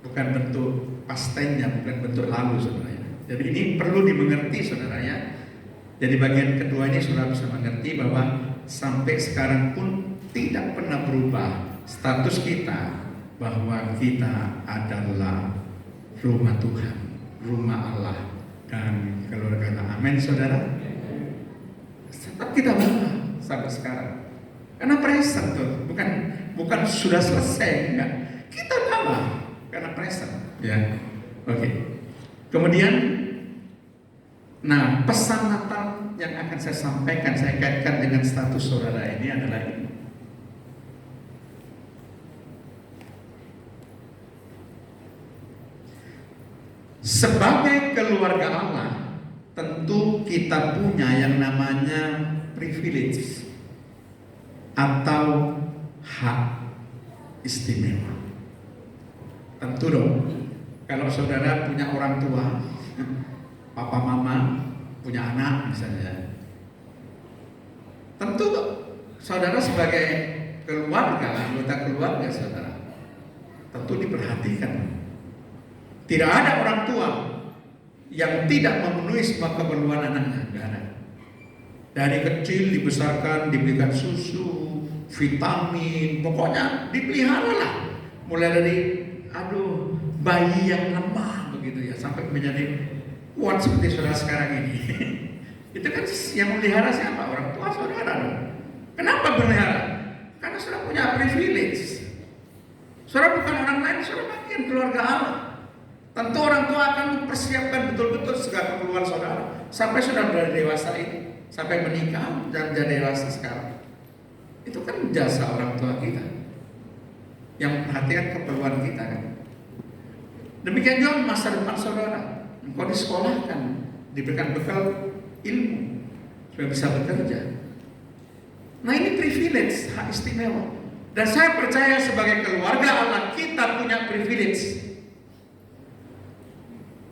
Speaker 4: Bukan bentuk past tense-nya, bukan bentuk lalu saudara. Jadi ini perlu dimengerti saudara ya. Jadi bagian kedua ini saudara bisa mengerti bahwa sampai sekarang pun tidak pernah berubah status kita bahwa kita adalah rumah Tuhan, rumah Allah dan keluarga Allah. Amin saudara. Tetap kita berubah sampai sekarang. Karena present tuh, bukan sudah selesai enggak. Kita berubah karena present ya. Oke. Kemudian nah, pesan Natal yang akan saya sampaikan, saya kaitkan dengan status saudara ini adalah ini. Sebagai keluarga Allah, tentu kita punya yang namanya privilege atau hak istimewa. Tentu dong. Kalau saudara punya orang tua, papa mama, punya anak misalnya, tentu saudara sebagai keluarga, anggota keluarga saudara, tentu diperhatikan. Tidak ada orang tua yang tidak memenuhi semua keperluan anaknya. Tidak ada. Dari kecil dibesarkan, diberikan susu, vitamin, pokoknya dipelihara lah. Mulai dari bayi yang lemah begitu ya, sampai menjadi kuat seperti saudara sekarang ini. Itu kan yang melihara siapa? Orang tua saudara dong. Kenapa melihara? Karena saudara punya privilege. Saudara bukan orang lain, saudara bagian keluarga Allah. Tentu orang tua akan mempersiapkan betul-betul segala keperluan saudara sampai saudara berada dewasa ini, sampai menikah dan jadi dewasa sekarang. Itu kan jasa orang tua kita yang memperhatikan keperluan kita kan. Demikian juga masa depan saudara. Engkau disekolahkan, diberikan bekal ilmu supaya bisa bekerja. Nah ini privilege, hak istimewa. Dan saya percaya sebagai keluarga Allah kita punya privilege.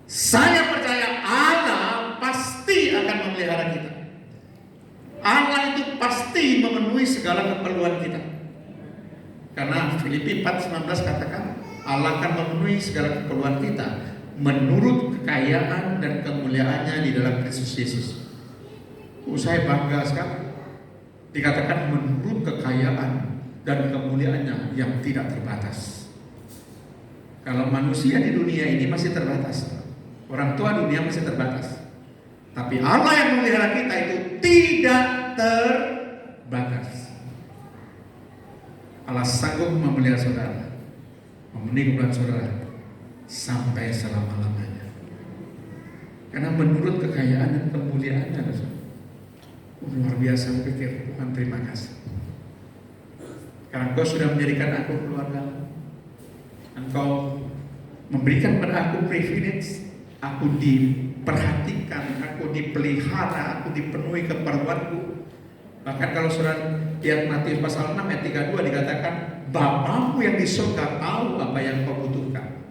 Speaker 4: Saya percaya Allah pasti akan memelihara kita. Allah itu pasti memenuhi segala keperluan kita. Karena Filipi 4:19 katakan Allah akan memenuhi segala keperluan kita menurut kekayaan dan kemuliaannya di dalam Kristus Yesus. Saya bangga sekali. Dikatakan menurut kekayaan dan kemuliaannya yang tidak terbatas. Kalau manusia di dunia ini masih terbatas, orang tua dunia masih terbatas. Tapi Allah yang memelihara kita itu tidak terbatas. Allah sanggup memelihara saudara, memenuhi kebutuhan saudara sampai selama-lamanya. Karena menurut kekayaan dan kemuliaannya, luar biasa. Saya pikir Tuhan terima kasih. Karena Engkau sudah menjadikan aku keluarga. Engkau memberikan pada aku privilege. Aku diperhatikan, aku dipelihara, aku dipenuhi keperluanku. Bahkan kalau saudara lihat Matius pasal 6 ayat 32 dikatakan, Bapamu yang di surga tahu apa yang kau butuhkan.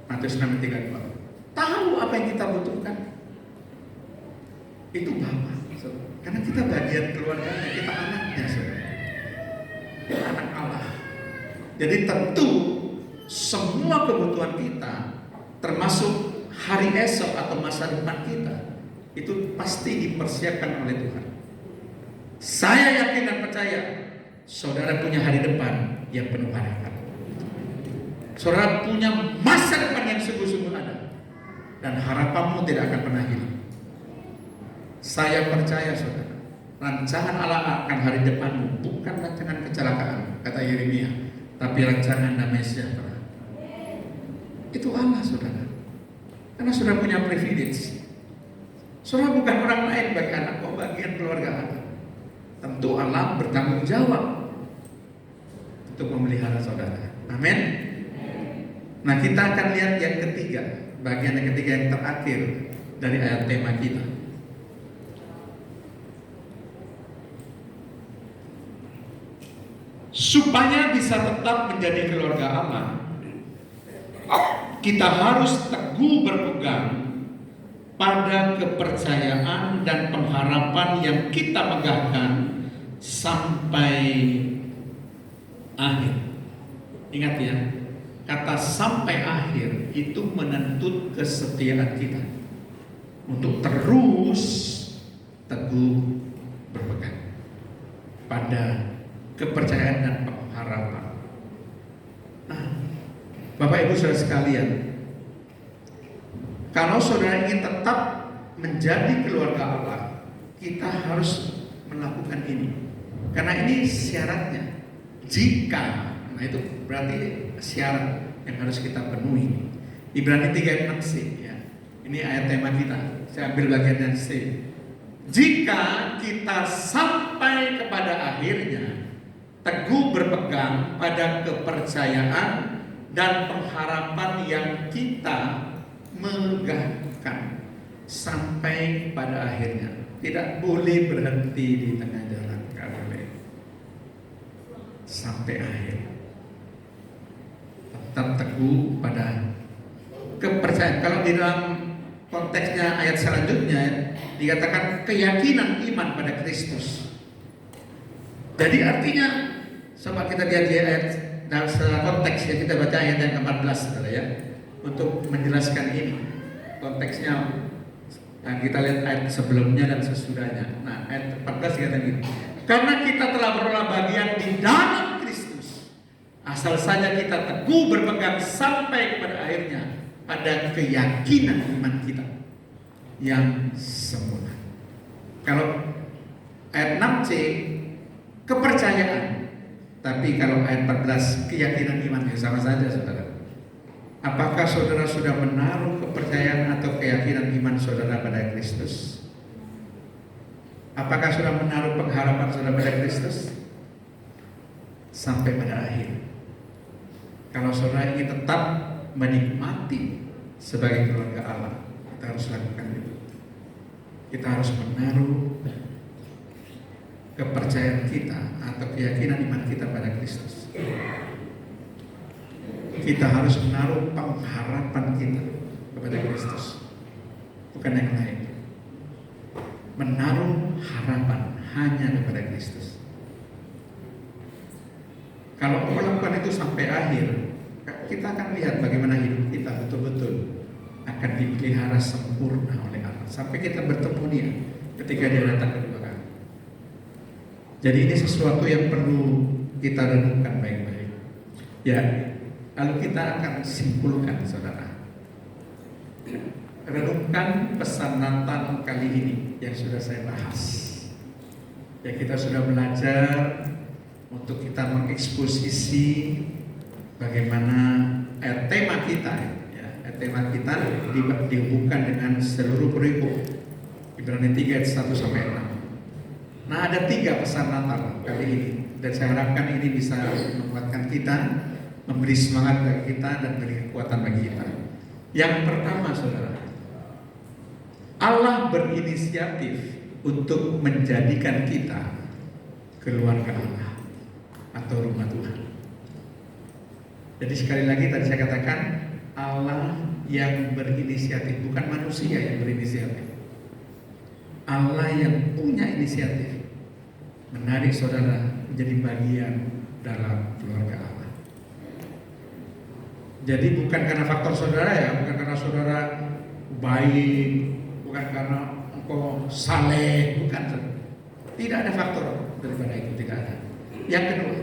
Speaker 4: Matius 6 ayat 32. Tahu apa yang kita butuhkan. Itu Bapa. Karena kita bagian keluarganya, kita anaknya, saudara. Kita anak Allah. Jadi tentu semua kebutuhan kita, termasuk hari esok atau masa depan kita, itu pasti dipersiapkan oleh Tuhan. Saya yakin dan percaya saudara punya hari depan yang penuh harapan. Saudara punya masa depan yang sungguh-sungguh ada, dan harapanmu tidak akan pernah hilang. Saya percaya saudara, rancangan Allah akan hari depanmu bukan rancangan kecelakaan, kata Yeremia, tapi rancangan damai sejahtera. Itu Allah saudara. Karena saudara punya privilege. Saudara bukan orang lain bagi anak kau, bagian keluarga Allah. Tentu Allah bertanggung jawab untuk memelihara saudara. Amin. Nah kita akan lihat yang ketiga, bagian yang ketiga yang terakhir dari ayat tema kita. Supaya bisa tetap menjadi keluarga Allah, kita harus teguh berpegang pada kepercayaan dan pengharapan yang kita pegangkan sampai akhir. Ingat ya, kata sampai akhir itu menuntut kesetiaan kita untuk terus teguh berpegang pada kepercayaan dan pengharapan. Nah, Bapak Ibu Saudara sekalian, kalau saudara ingin tetap menjadi keluarga Allah, kita harus melakukan ini. Karena ini syaratnya. Jika, nah itu berarti syarat yang harus kita penuhi. Ibrani 3:6c ya. Ini ayat tema kita. Saya ambil bagian yang C. Jika kita sampai kepada akhirnya teguh berpegang pada kepercayaan dan pengharapan yang kita megahkan sampai pada akhirnya. Tidak boleh berhenti di tengah jalan, tidak boleh. Sampai akhir. teguh pada kepercayaan. Kalau di dalam konteksnya ayat selanjutnya dikatakan keyakinan iman pada Kristus. Jadi artinya, coba kita lihat di ayat dalam secara konteks ya, kita baca ayat yang ke-14 saudara ya, untuk menjelaskan ini konteksnya. Nah, kita lihat ayat sebelumnya dan sesudahnya. Nah, ayat 14 dikatakan gini, karena kita telah beroleh bagian di dalam Kristus, asal saja kita teguh berpegang sampai kepada akhirnya pada keyakinan iman kita yang sempurna. Kalau ayat 6c kepercayaan, tapi kalau ayat 14 keyakinan iman, ya sama saja saudara. Apakah saudara sudah menaruh kepercayaan atau keyakinan iman saudara pada Kristus? Apakah sudah menaruh pengharapan saudara pada Kristus sampai pada akhir? Kalau saudara ingin tetap menikmati sebagai keluarga Allah, kita harus lakukan itu. Kita harus menaruh kepercayaan kita atau keyakinan iman kita pada Kristus. Kita harus menaruh pengharapan kita kepada Kristus, bukan yang lain. Menaruh harapan hanya kepada Kristus. Kalau melakukan itu sampai akhir, kita akan lihat bagaimana hidup kita betul-betul akan dipelihara sempurna oleh Allah sampai kita bertemu Dia ketika Dia datang kedua kali. Jadi ini sesuatu yang perlu kita renungkan baik-baik. Ya, lalu kita akan simpulkan, saudara. Renungkan pesan Natal kali ini yang sudah saya bahas. Ya, kita sudah belajar untuk kita mengeksposisi bagaimana tema kita, ya, tema kita dihubungkan dengan seluruh perikop Ibrani 3 ayat 1 sampai 6. Nah, ada 3 pesan Natal kali ini, dan saya harapkan ini bisa menguatkan kita, memberi semangat bagi kita dan beri kekuatan bagi kita. Yang pertama, saudara, Allah berinisiatif untuk menjadikan kita keluarga Allah atau rumah Tuhan. Jadi sekali lagi tadi saya katakan, Allah yang berinisiatif, bukan manusia yang berinisiatif. Allah yang punya inisiatif menarik saudara menjadi bagian dalam keluarga Allah. Jadi bukan karena faktor saudara ya, bukan karena saudara baik, bukan karena engkau saleh, bukan. Tidak ada faktor daripada itu, tidak ada. Yang kedua,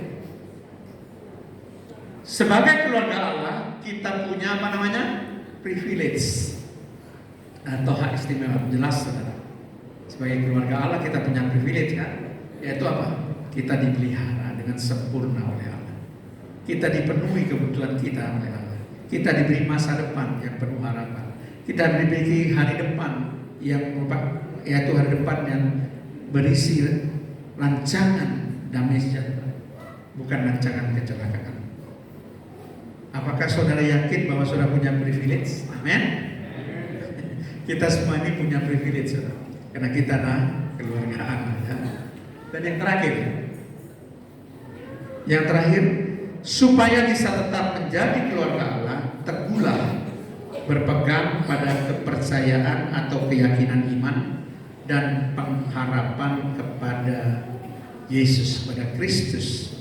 Speaker 4: sebagai keluarga Allah kita punya apa namanya? Privilege atau hak istimewa. Jelas saudara. Sebagai keluarga Allah kita punya privilege kan? Yaitu apa? Kita dipelihara dengan sempurna oleh Allah. Kita dipenuhi kebutuhan kita oleh Allah. Kita diberi masa depan yang penuh harapan. Kita diberi hari depan yang yaitu hari depan yang berisi rancangan damai sejahtera, bukan rancangan kecelakaan. Apakah saudara yakin bahwa saudara punya privilege? Amin. Kita semua ini punya privilege, saudara. Karena kita adalah keluarga Allah. Dan yang terakhir, supaya bisa tetap menjadi keluarga Allah, teguhlah berpegang pada kepercayaan atau keyakinan iman dan pengharapan kepada Yesus, pada Kristus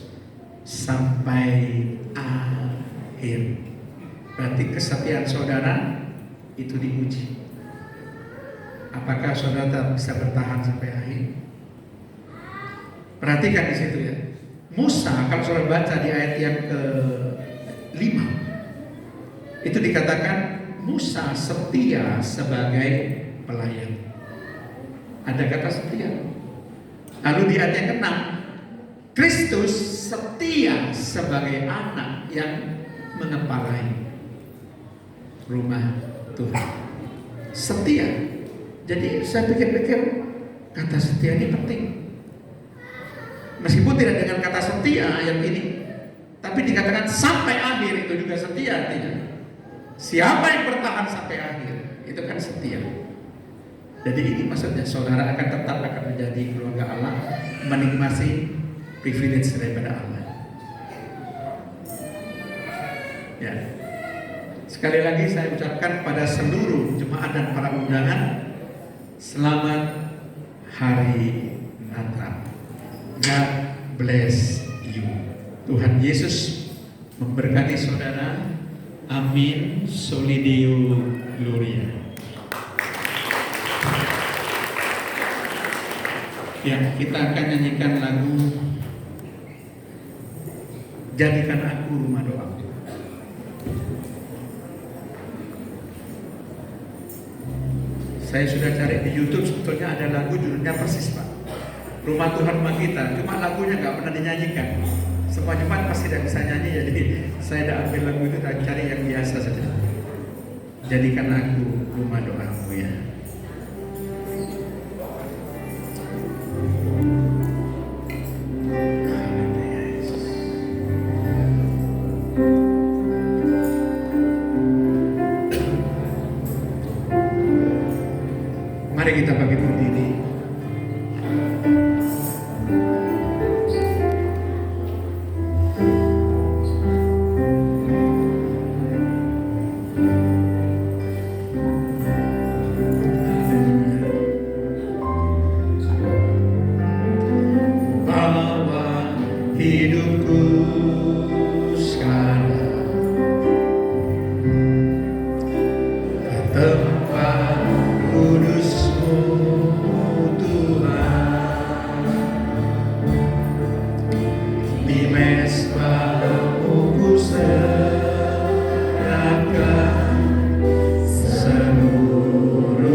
Speaker 4: sampai akhir. Berarti kesetiaan saudara itu diuji. Apakah saudara tetap bisa bertahan sampai akhir? Perhatikan di situ ya. Musa, kalau saudara baca di ayat yang ke-5, itu dikatakan Musa setia sebagai pelayan. Ada kata setia. Lalu di ayat yang ke-6, Kristus setia sebagai anak yang mengepalai rumah Tuhan. Setia. Jadi saya pikir-pikir kata setia ini penting. Meskipun tidak dengan kata setia ayat ini, tapi dikatakan sampai akhir, itu juga setia artinya. Siapa yang bertahan sampai akhir, itu kan setia. Jadi ini maksudnya saudara akan tetap akan menjadi keluarga Allah, menikmati privilege daripada Allah. Ya. Sekali lagi saya ucapkan pada seluruh jemaat dan para undangan, selamat Hari Natal. God bless you. Tuhan Yesus memberkati saudara. Amin. Soli Deo Gloria. Ya, kita akan nyanyikan lagu Jadikan Aku Rumah Doa. Saya sudah cari di YouTube, sebetulnya ada lagu judulnya persis Pak, Rumah Tuhan Rumah Kita. Cuma lagunya nggak pernah dinyanyikan. Semua jemaat pasti tidak bisa nyanyi, jadi saya tidak ambil lagu itu dan cari yang biasa saja. Jadikan aku rumah doamu ya. Mari kita bagi berdiri. Bawa hidupku sekarang ke tempat kudus-Mu Tuhan, di mezbah-Mu ku serahkan seluruh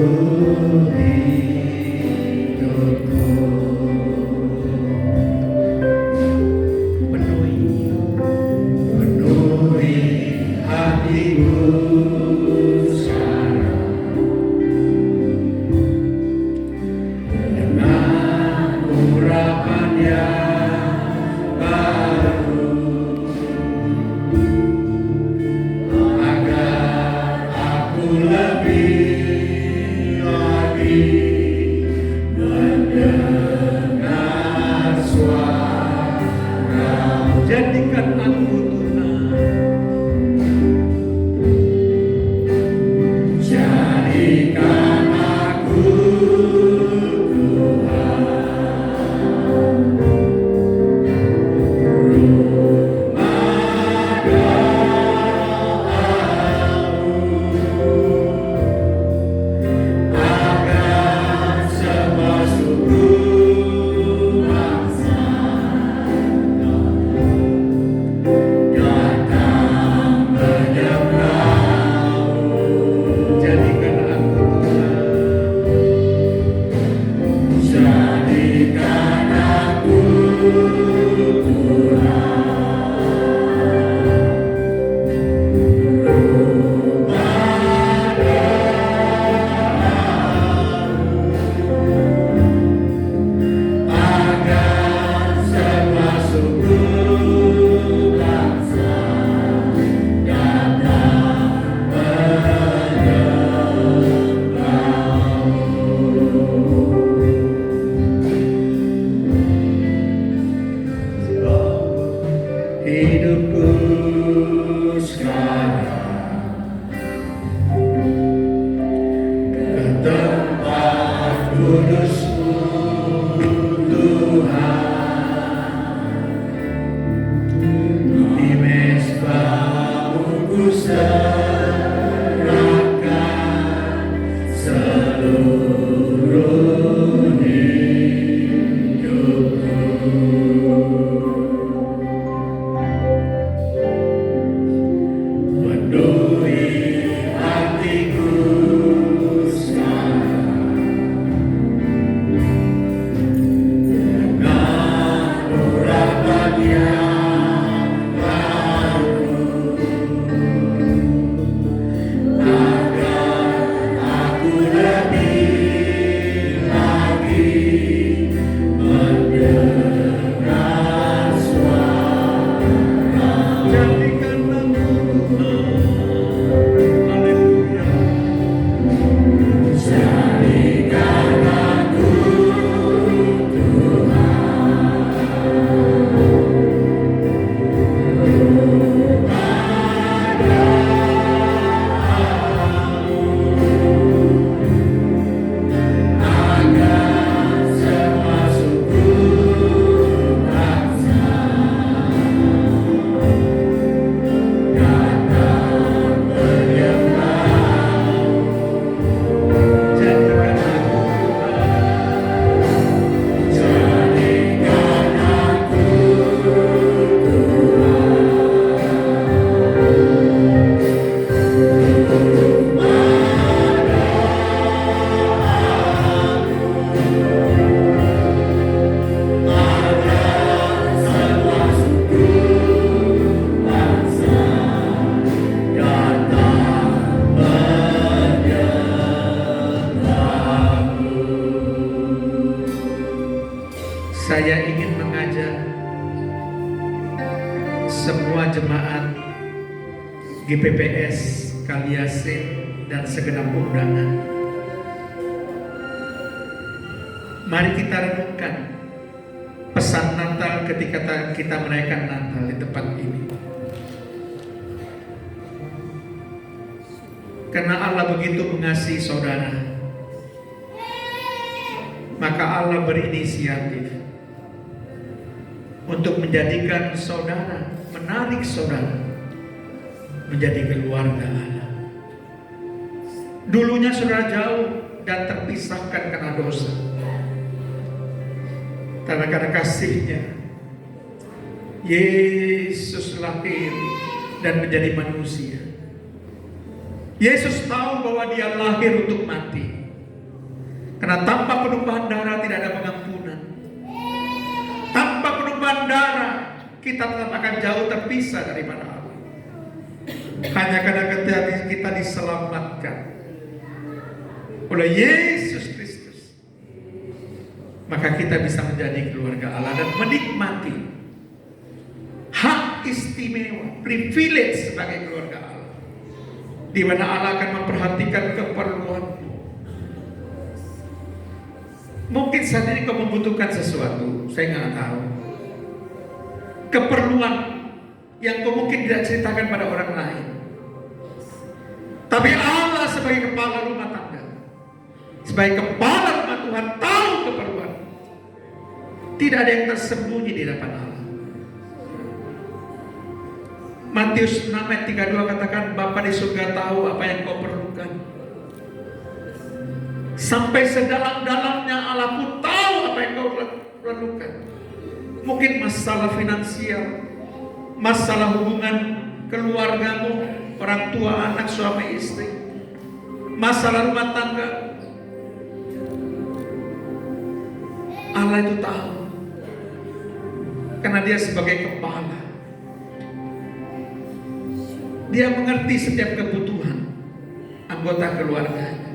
Speaker 4: hidupku. Penuhi hatiku sekarang saya ingin mengajak semua jemaat GPPS Kaliasin dan segenap undangan, mari kita renungkan pesan Natal ketika kita merayakan Natal di tempat ini. Karena Allah begitu mengasihi saudara, maka Allah berinisiatif untuk menjadikan saudara, menarik saudara menjadi keluarga Allah. Dulunya saudara jauh dan terpisahkan karena dosa. Karena kasihnya, Yesus lahir dan menjadi manusia. Yesus tahu bahwa dia lahir untuk mati. Karena tanpa penumpahan darah tidak ada pengampunan. Tanpa penumpahan darah kita tetap akan jauh terpisah daripada Allah. Hanya karena kita diselamatkan oleh Yesus Kristus, maka kita bisa menjadi keluarga Allah dan menikmati hak istimewa, privilege sebagai keluarga Allah, di mana Allah akan memperhatikan keperluanmu. Mungkin saat ini kau membutuhkan sesuatu, saya nggak tahu. Keperluan yang kau mungkin tidak ceritakan pada orang lain. Tapi Allah sebagai kepala rumah tangga, sebagai kepala rumah Tuhan tahu keperluan. Tidak ada yang tersembunyi di hadapan Allah. Matius 6 ayat 32 katakan, Bapa di surga tahu apa yang kau perlukan. Sampai sedalam-dalamnya Allah pun tahu apa yang kau perlukan. Mungkin masalah finansial, masalah hubungan keluargamu, orang tua, anak, suami, istri, masalah rumah tangga. Allah itu tahu, karena dia sebagai kepala, dia mengerti setiap kebutuhan anggota keluarganya.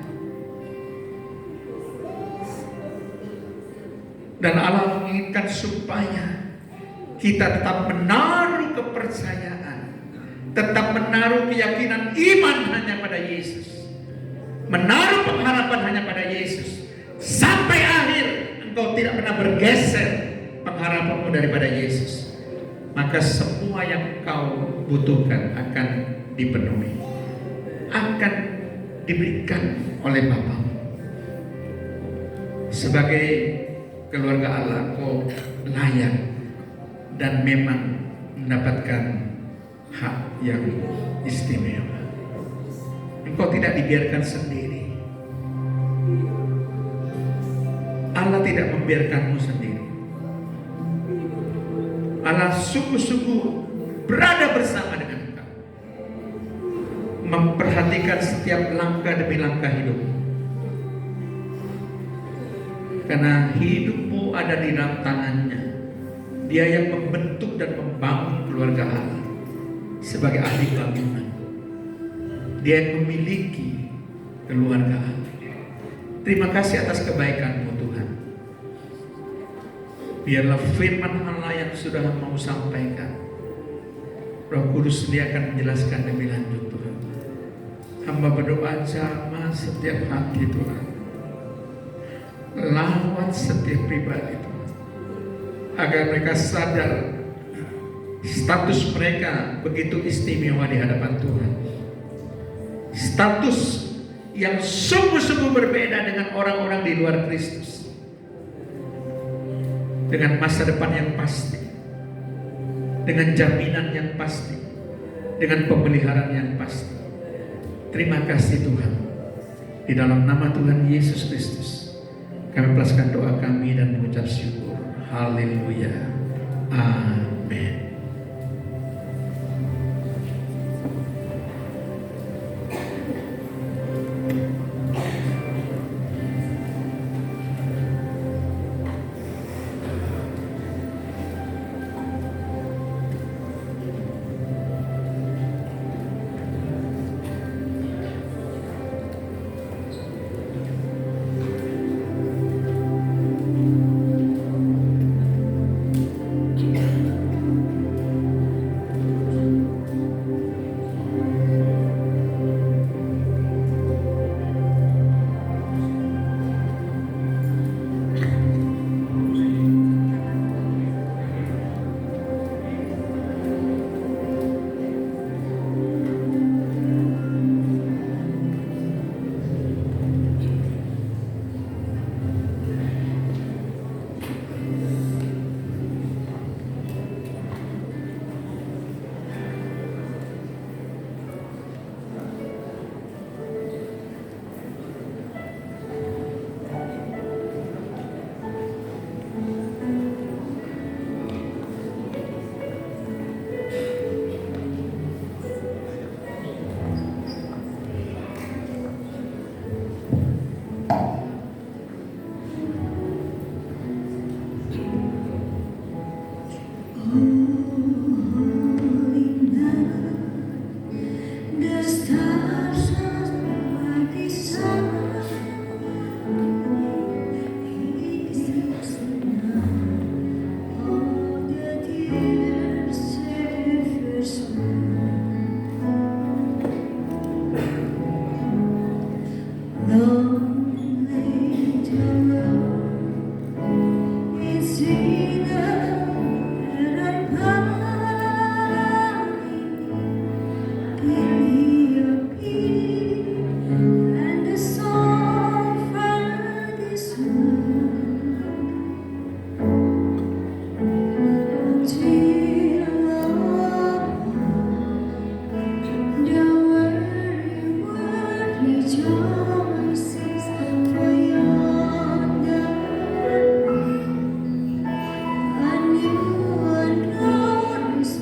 Speaker 4: Dan Allah menginginkan supaya kita tetap menaruh kepercayaan, tetap menaruh keyakinan iman hanya pada Yesus, menaruh pengharapan hanya pada Yesus, sampai akhir engkau tidak pernah bergeser pengharapanmu daripada Yesus. Maka semua yang kau butuhkan akan dipenuhi, akan diberikan oleh Bapamu. Sebagai keluarga Allah, kau layak dan memang mendapatkan hak yang istimewa. Engkau tidak dibiarkan sendiri. Allah tidak membiarkanmu sendiri. Allah sungguh-sungguh berada bersama dengan engkau, memperhatikan setiap langkah demi langkah hidupmu. Karena hidupmu ada di dalam tangannya. Dia yang membentuk dan membangun keluarga Allah sebagai ahli bangunan. Dia yang memiliki keluarga Allah. Terima kasih atas kebaikanmu Tuhan. Biarlah firman Allah yang sudah mau sampaikan, Roh Kudus dia akan menjelaskan lebih lanjut Tuhan. Hamba berdoa jamah setiap hati Tuhan, lawat setiap pribadi Tuhan, agar mereka sadar status mereka begitu istimewa di hadapan Tuhan. Status yang sungguh-sungguh berbeda dengan orang-orang di luar Kristus, dengan masa depan yang pasti, dengan jaminan yang pasti, dengan pemeliharaan yang pasti. Terima kasih Tuhan. Di dalam nama Tuhan Yesus Kristus kami melepaskan doa kami dan mengucap syukur. Haleluya. Amin.
Speaker 3: The stars are like the sun. Is all the tears ever long later it's either and and the song from this rejoices for yonder a new and glorious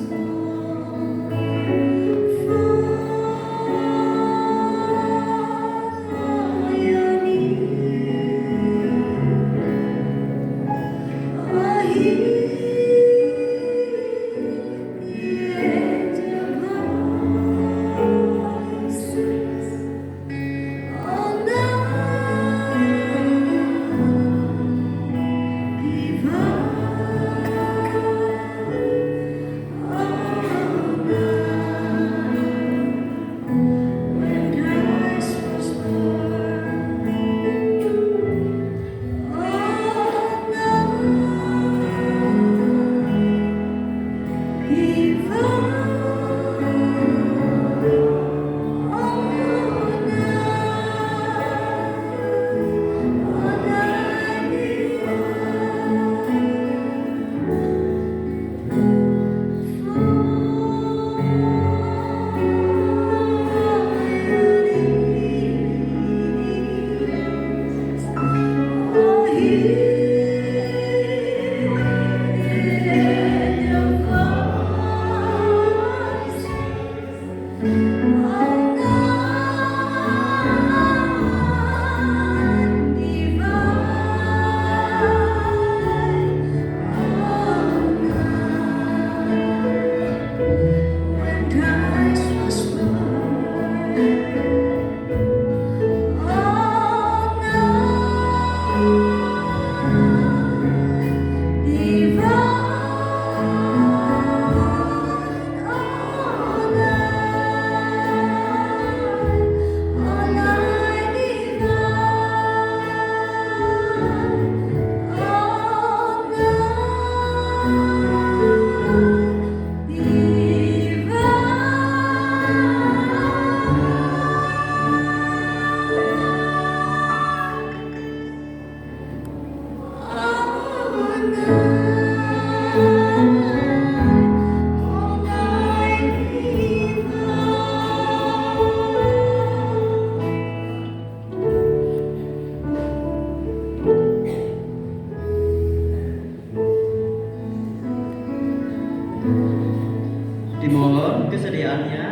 Speaker 7: Dimohon kesediaannya